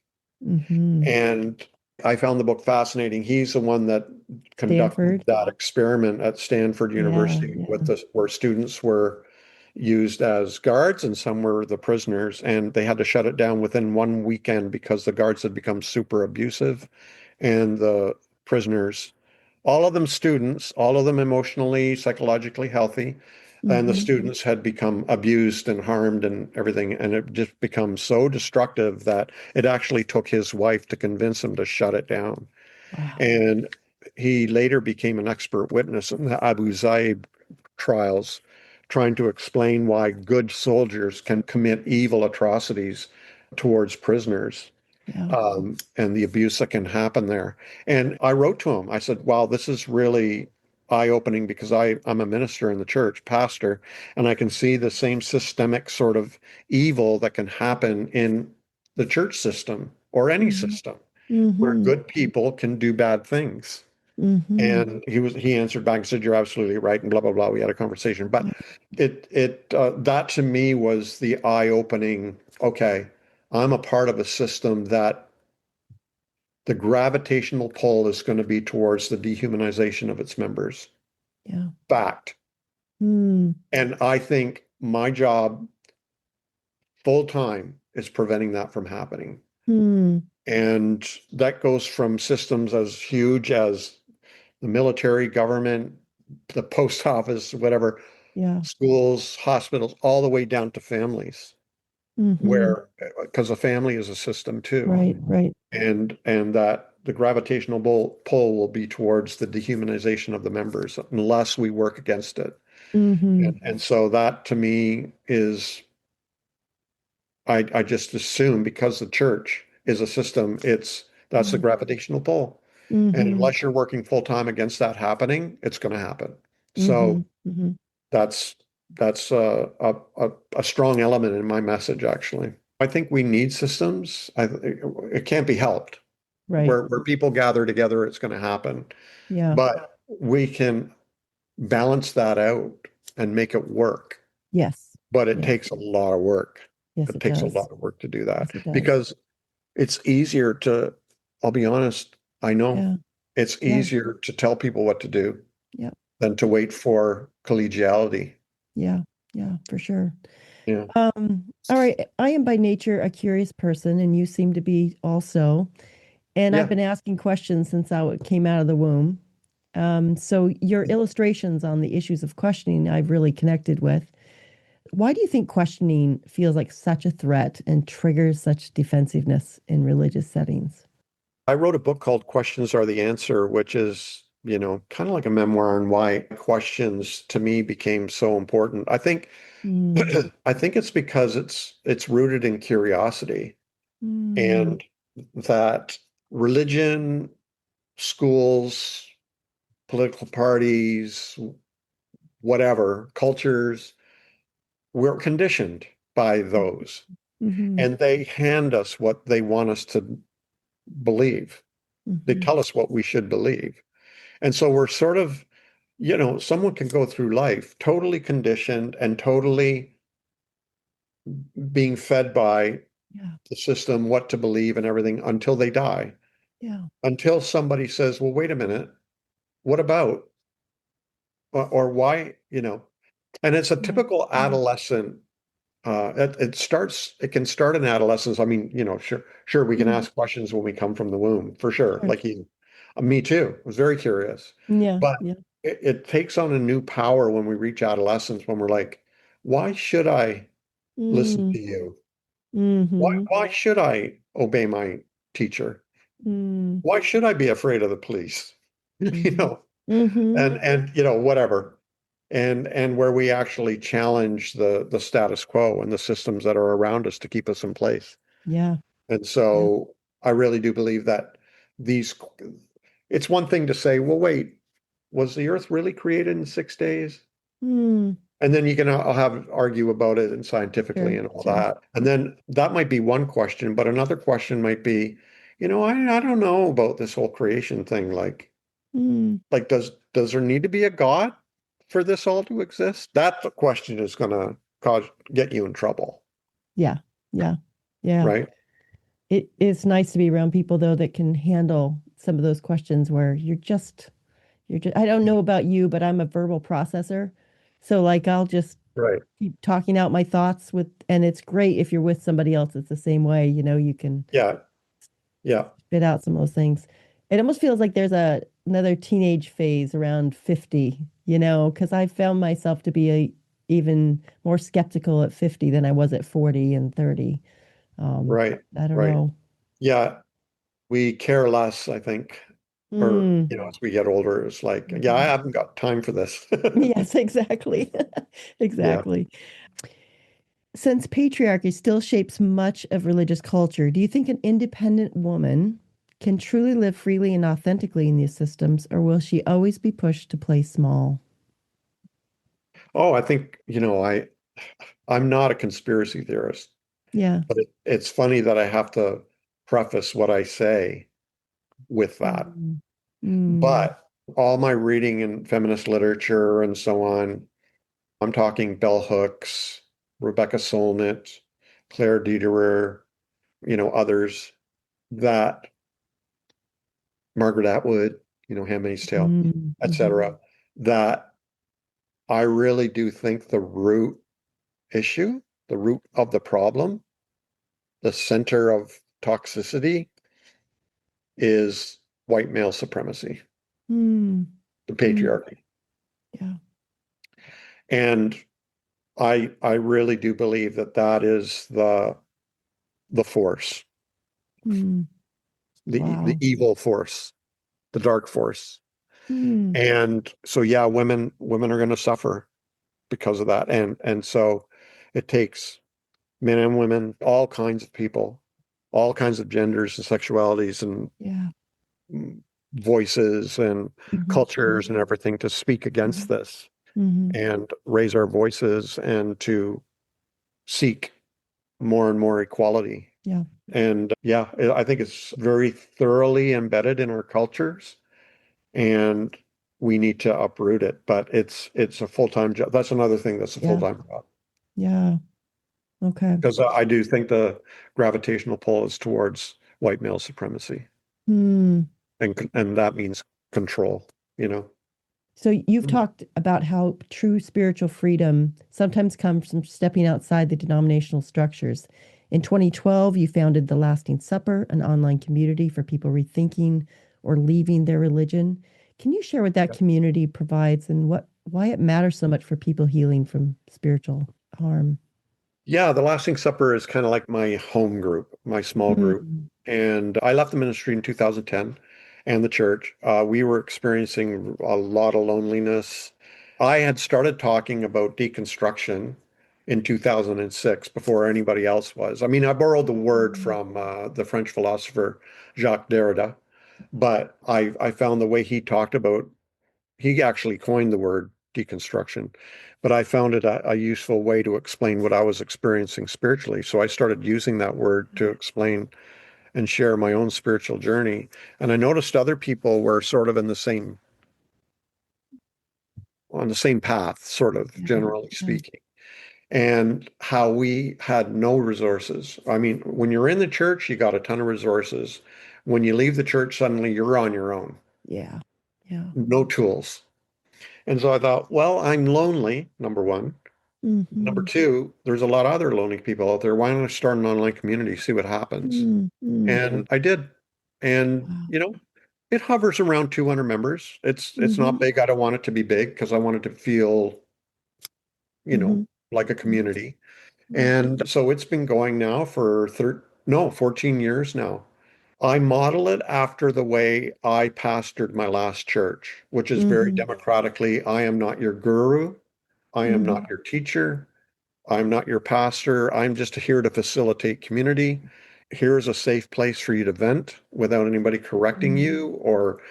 mm-hmm.
And I found the book fascinating. He's the one that conducted
Stanford.
that experiment at Stanford
Yeah,
University with
yeah.
where students were used as guards and some were the prisoners, and they had to shut it down within one weekend because the guards had become super abusive, and the prisoners, all of them students, all of them emotionally, psychologically healthy, and the
Mm-hmm.
students had become abused and harmed and everything, and it just become so destructive that it actually took his wife to convince him to shut it down.
Wow.
And he later became an expert witness in the Abu Ghraib trials, trying to explain why good soldiers can commit evil atrocities towards prisoners,
Yeah.
and the abuse that can happen there. And I wrote to him. I said, "Wow, this is really eye-opening because I'm a minister in the church, pastor, and I can see the same systemic sort of evil that can happen in the church system or any
Mm-hmm.
system where
Mm-hmm.
good people can do bad things."
Mm-hmm.
And he answered back and said, "You're absolutely right," and blah blah blah. We had a conversation, but
Yeah.
that to me was the eye-opening. Okay, I'm a part of a system that the gravitational pull is going to be towards the dehumanization of its members.
Yeah.
Fact.
Hmm.
And I think my job full time is preventing that from happening.
Hmm.
And that goes from systems as huge as the military, government, the post office, whatever,
Yeah.
schools, hospitals, all the way down to families,
Mm-hmm.
where because a family is a system too.
Right, right.
And that the gravitational pull will be towards the dehumanization of the members unless we work against it.
Mm-hmm.
And so that to me is I just assume because the church is a system, that's the
Yeah.
gravitational pull. And
Mm-hmm.
unless you're working full time against that happening, it's going to happen.
Mm-hmm.
So
Mm-hmm.
that's that's a strong element in my message, actually. I think we need systems. It can't be helped.
Right.
Where people gather together, it's going to happen.
Yeah.
But we can balance that out and make it work.
Yes.
But it
Yes.
takes a lot of work.
Yes,
It
it
takes a
does.
lot of work to do that
Yes, it does.
because it's easier to, I'll be honest, I know
Yeah.
it's
Yeah.
easier to tell people what to do
Yeah.
than to wait for collegiality.
Yeah. Yeah, for sure.
Yeah.
All right. I am by nature a curious person, and you seem to be also. And I've
Yeah.
been asking questions since I came out of the womb. So your illustrations on the issues of questioning, I've really connected with. Why do you think questioning feels like such a threat and triggers such defensiveness in religious settings?
I wrote a book called Questions Are the Answer, which is, kind of like a memoir on why questions to me became so important.
Mm,
I think it's because it's rooted in curiosity
mm,
and that religion, schools, political parties, whatever, cultures, we're conditioned by those.
mm-hmm,
And they hand us what they want us to believe. They
mm-hmm.
tell us what we should believe. And so we're sort of, someone can go through life totally conditioned and totally being fed by
Yeah,
the system, what to believe and everything until they die.
yeah,
Until somebody says, well, wait a minute, what about? Or why, and it's a
yeah,
typical
yeah,
adolescent it can start in adolescence. I mean, sure, we can
Mm,
ask questions when we come from the womb, for sure.
sure.
Like me too. I was very curious.
Yeah,
But
yeah.
it takes on a new power when we reach adolescence, when we're like, why should I listen
Mm,
to you?
mm-hmm,
Why should I obey my teacher?
mm,
Why should I be afraid of the police? You
mm-hmm,
know,
mm-hmm.
and whatever. And where we actually challenge the status quo and the systems that are around us to keep us in place.
Yeah,
And
yeah.
so I really do believe that these, it's one thing to say, well, wait, was the earth really created in 6 days?
Mm,
And then you can I'll have argue about it and scientifically
sure,
and all
sure.
that. And then that might be one question, but another question might be, I don't know about this whole creation thing.
Mm,
Does there need to be a God for this all to exist? That question is gonna get you in trouble,
yeah, yeah, yeah.
right?
It's nice to be around people though that can handle some of those questions where you're just I don't know about you, but I'm a verbal processor. So like I'll just
Right.
keep talking out my thoughts with, and it's great if you're with somebody else that's the same way, you can
Yeah. Yeah.
spit out some of those things. It almost feels like there's another teenage phase around 50, because I found myself to be even more skeptical at 50 than I was at 40 and 30. Um,
Right.
I don't
Right.
know.
Yeah. We care less, I think, or,
Mm.
as we get older, it's like, yeah, I
Mhm.
haven't got time for this.
Yes, exactly.
Yeah.
Exactly. Since patriarchy still shapes much of religious culture, do you think an independent woman can truly live freely and authentically in these systems, or will she always be pushed to play small?
Oh, I think, I'm not a conspiracy theorist,
Yeah.
but it's funny that I have to preface what I say with that.
Mm. Mm.
But all my reading in feminist literature and so on, I'm talking bell hooks, Rebecca Solnit, Claire Dederer, others, that Margaret Atwood, Handmaid's Tale,
Mm. Mhm.
etc., that I really do think the root issue, the root of the problem, the center of toxicity is white male supremacy,
Mm.
the
Mm.
patriarchy.
Yeah.
And I really do believe that that is the force,
Mm.
the
Wow.
evil force, the dark force.
Mm.
And so yeah, women are going to suffer because of that. And so it takes men and women, all kinds of people, all kinds of genders and sexualities and
Yeah.
voices and
Mhm.
cultures and everything to speak against this
Mhm.
and raise our voices and to seek more and more equality.
Yeah.
And yeah, I think it's very thoroughly embedded in our cultures and we need to uproot it. But it's a full-time job. That's another thing that's a
Yeah.
full-time job.
Yeah. Okay.
Because I do think the gravitational pull is towards white male supremacy.
Hmm.
And that means control, you know.
So you've talked about how true spiritual freedom sometimes comes from stepping outside the denominational structures. In 2012, you founded The Lasting Supper, an online community for people rethinking or leaving their religion. Can you share what that community provides and why it matters so much for people healing from spiritual harm?
Yeah, the Lasting Supper is kind of like my home group, my small group.
Mm.
And I left the ministry in 2010 and the church. We were experiencing a lot of loneliness. I had started talking about deconstruction in 2006 before anybody else was. I mean, I borrowed the word from the French philosopher Jacques Derrida, but I found the way he talked about he actually coined the word deconstruction, but I found it a useful way to explain what I was experiencing spiritually. So I started using that word to explain and share my own spiritual journey. And I noticed other people were sort of on the same path, sort of
Yeah.
generally
Yeah.
speaking, and how we had no resources. I mean, when you're in the church, you got a ton of resources. When you leave the church, suddenly you're on your own,
Yeah. Yeah.
no tools. And so I thought, well, I'm lonely, number one. Number
Mm-hmm.
two, there's a lot of other lonely people out there. Why don't I start an online community, see what happens?
Mm-hmm.
And I did. And,
Wow.
it hovers around 200 members. It's
Mm-hmm.
not big. I don't want it to be big because I want it to feel, you know,
Mm-hmm.
like a community. And so it's been going now for 14 years now. I model it after the way I pastored my last church, which is very
Mm-hmm.
democratically, I am not your guru. I am
Mm-hmm.
not your teacher. I'm not your pastor. I'm just here to facilitate community. Here's a safe place for you to vent without anybody correcting you or,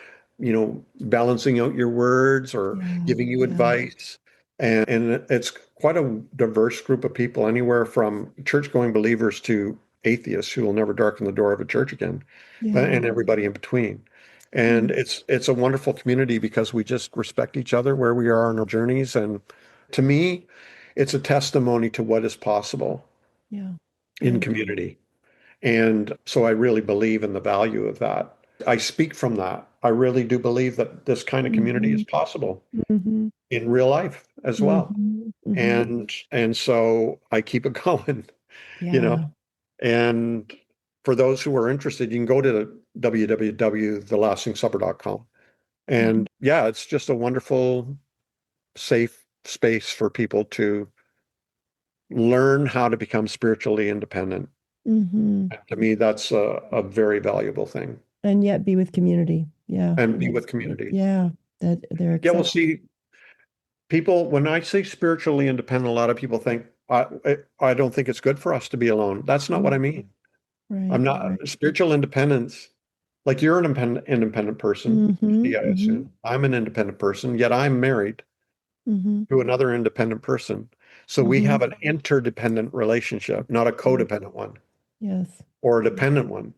balancing out your words or
Yeah.
giving you
Yeah.
advice. And it's quite a diverse group of people, anywhere from church-going believers to atheists who will never darken the door of a church again,
Yeah.
and everybody in between. And
Mm.
it's a wonderful community because we just respect each other where we are on our journeys. And to me, it's a testimony to what is possible
Yeah.
in
Right.
community. And so I really believe in the value of that. I speak from that. I really do believe that this kind of community
Mm-hmm.
is possible
Mm-hmm.
in real life as well.
Mm-hmm. Mm-hmm.
And so I keep it going, you know.
Yeah.
And for those who are interested, you can go to www.thelasting supper.com.
Mm-hmm.
And yeah, it's just a wonderful, safe space for people to learn how to become spiritually independent.
Mm-hmm.
And to me, that's a very valuable thing.
And yet be with community. Yeah.
And be with community.
Yeah. That they're
Yeah, well,
accepted.
see, people, when I say spiritually independent, a lot of people think, I don't think it's good for us to be alone. That's not what I
Mm.
mean.
Right.
I'm not spiritual independence. Like you're an independent person,
Mm-hmm.
I
Mm-hmm.
assume. I'm an independent person, yet I'm married
Mm-hmm.
to another independent person. So we
Mm-hmm.
have an interdependent relationship, not a
Right.
codependent one
Yes.
or a dependent one.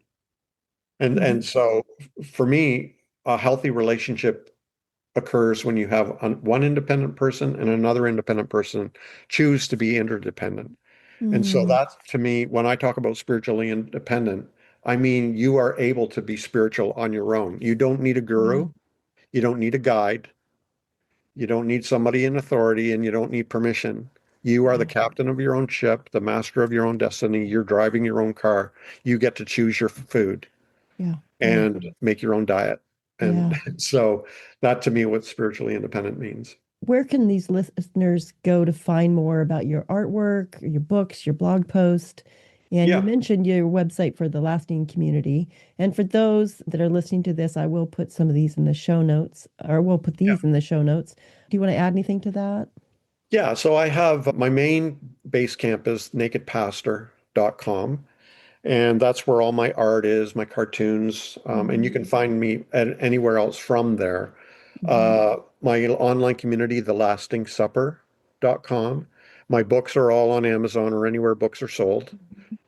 And
Mm-hmm.
so for me, a healthy relationship occurs when you have one independent person and another independent person choose to be interdependent. And so
Mm.
that's to me, when I talk about spiritually independent, I mean you are able to be spiritual on your own. You don't need a
Yeah.
guru, you don't need a guide, you don't need somebody in authority, and you don't need permission. You are the
Yeah.
captain of your own ship, the master of your own destiny. You're driving your own car. You get to choose your food
Yeah. Yeah.
and make your own diet. And
Yeah.
so that to me what spiritually independent means.
Where can these listeners go to find more about your artwork, your books, your blog post? And you
Yeah,
mentioned your website for the lasting community. And for those that are listening to this, I will put some of these in the show notes, or we'll put
yeah.
these in the show notes. Do you want to add anything to that?
Yeah, so I have my main base camp is nakedpastor.com, and that's where all my art is, my cartoons, and you
Mm-hmm.
can find me anywhere else from there.
Mm-hmm.
My online community, thelasting supper.com. My books are all on Amazon or anywhere books are sold.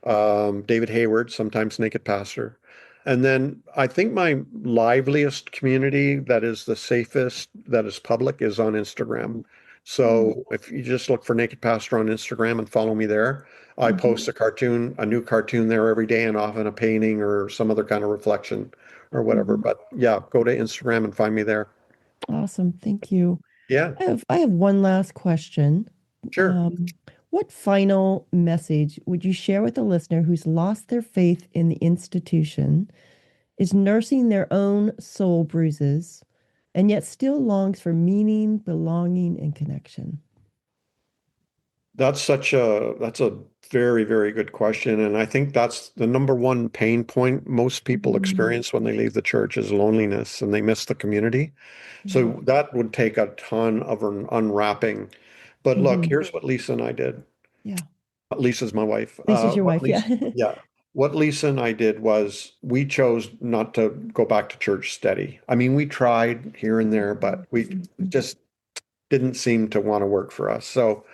David Hayward, sometimes Naked Pastor. And then I think my liveliest community that is the safest, that is public, is on Instagram. So if you just look for Naked Pastor on Instagram and follow me there, I
Mm-hmm.
post a new cartoon there every day, and often a painting or some other kind of reflection or whatever.
Mm-hmm.
But yeah, go to Instagram and find me there.
Awesome. Thank you.
Yeah,
I have one last question.
sure.
Um, what final message would you share with a listener who's lost their faith in the institution, is nursing their own soul bruises, and yet still longs for meaning, belonging, and connection?
That's a very, very good question. And I think that's the number one pain point most people
Mm,
experience when they leave the church is loneliness and they miss the community.
yeah.
So that would take a ton of an unwrapping. But look,
Hmm.
here's what Lisa and I did.
Yeah.
Lisa's my wife.
Lisa's your wife. Yeah.
What Lisa and I did was we chose not to go back to church steady. I mean, we tried here and there, but we
Mhm.
just didn't seem to want to work for us. So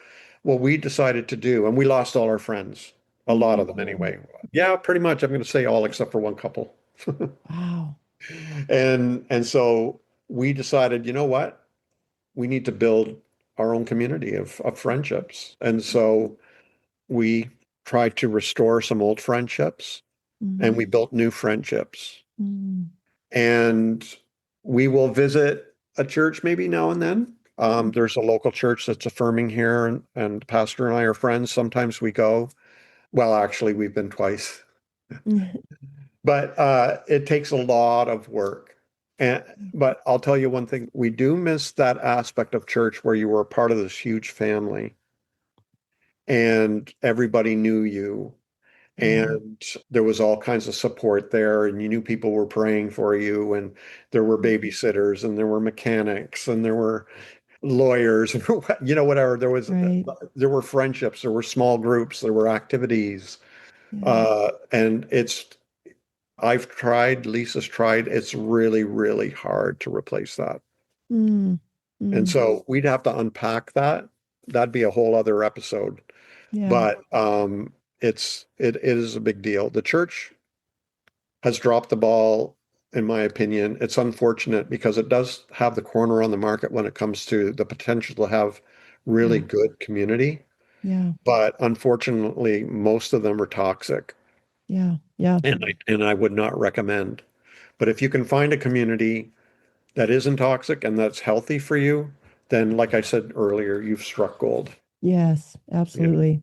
what we decided to do, and we lost all our friends, a lot of them
Oh,
anyway. Yeah, pretty much. I'm going to say all except for one couple.
wow.
And so we decided, you know what? We need to build our own community of friendships. And so we tried to restore some old friendships and
Mhm.
we built new friendships.
Mm.
And we will visit a church maybe now and then. There's a local church that's affirming here, and the pastor and I are friends. Sometimes we go. Well, actually, we've been twice. But it takes a lot of work. But I'll tell you one thing, we do miss that aspect of church where you were a part of this huge family and everybody knew you. And there was all kinds of support there, and you knew people were praying for you, and there were babysitters, and there were mechanics, and there were lawyers, whatever. There were friendships, there were small groups, there were activities. And I've tried, Lisa's tried, it's really, really hard to replace that. And so we'd have to unpack that. That'd be a whole other episode. But it is a big deal. The church has dropped the ball, in my opinion. It's unfortunate because it does have the corner on the market when it comes to the potential to have really good community. But unfortunately, most of them are toxic. And I would not recommend. But if you can find a community that isn't toxic and that's healthy for you, then like I said earlier, you've struck gold.
Yes, absolutely.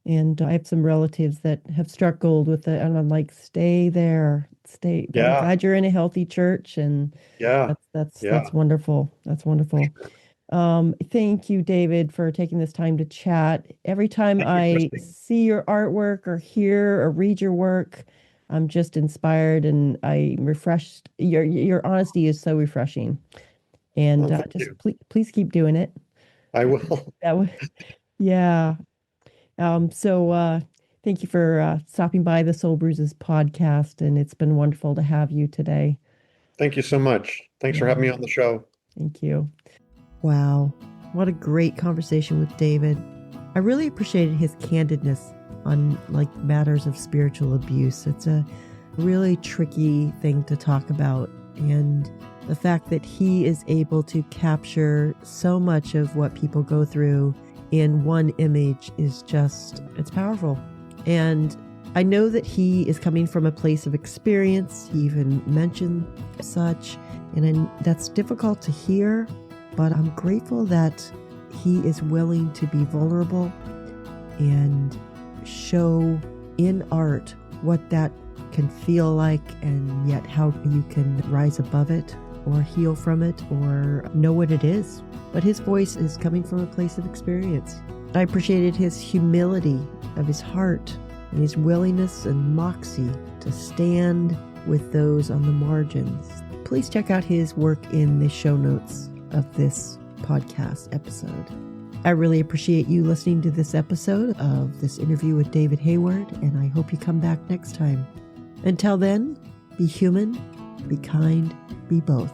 And I have some relatives that have struck gold with it, and I'm like, stay there, stay. I'm glad you're in a healthy church, and that's wonderful. That's wonderful. Thank you, David, for taking this time to chat. Every time I see your artwork or hear or read your work, I'm just inspired and I'm refreshed. Your honesty is so refreshing, and please keep doing it.
I will.
So thank you for stopping by the Soul Bruises podcast, and it's been wonderful to have you today.
Thank you so much. Thanks for having me on the show.
Thank you. Wow, what a great conversation with David. I really appreciated his candidness on matters of spiritual abuse. It's a really tricky thing to talk about, and the fact that he is able to capture so much of what people go through in one image is it's powerful. And I know that he is coming from a place of experience. He even mentioned such, and that's difficult to hear, but I'm grateful that he is willing to be vulnerable and show in art what that can feel like, and yet how you can rise above it or heal from it or know what it is. But his voice is coming from a place of experience. I appreciated his humility of his heart and his willingness and moxie to stand with those on the margins. Please check out his work in the show notes of this podcast episode. I really appreciate you listening to this episode of this interview with David Hayward, and I hope you come back next time. Until then, be human, be kind, be both.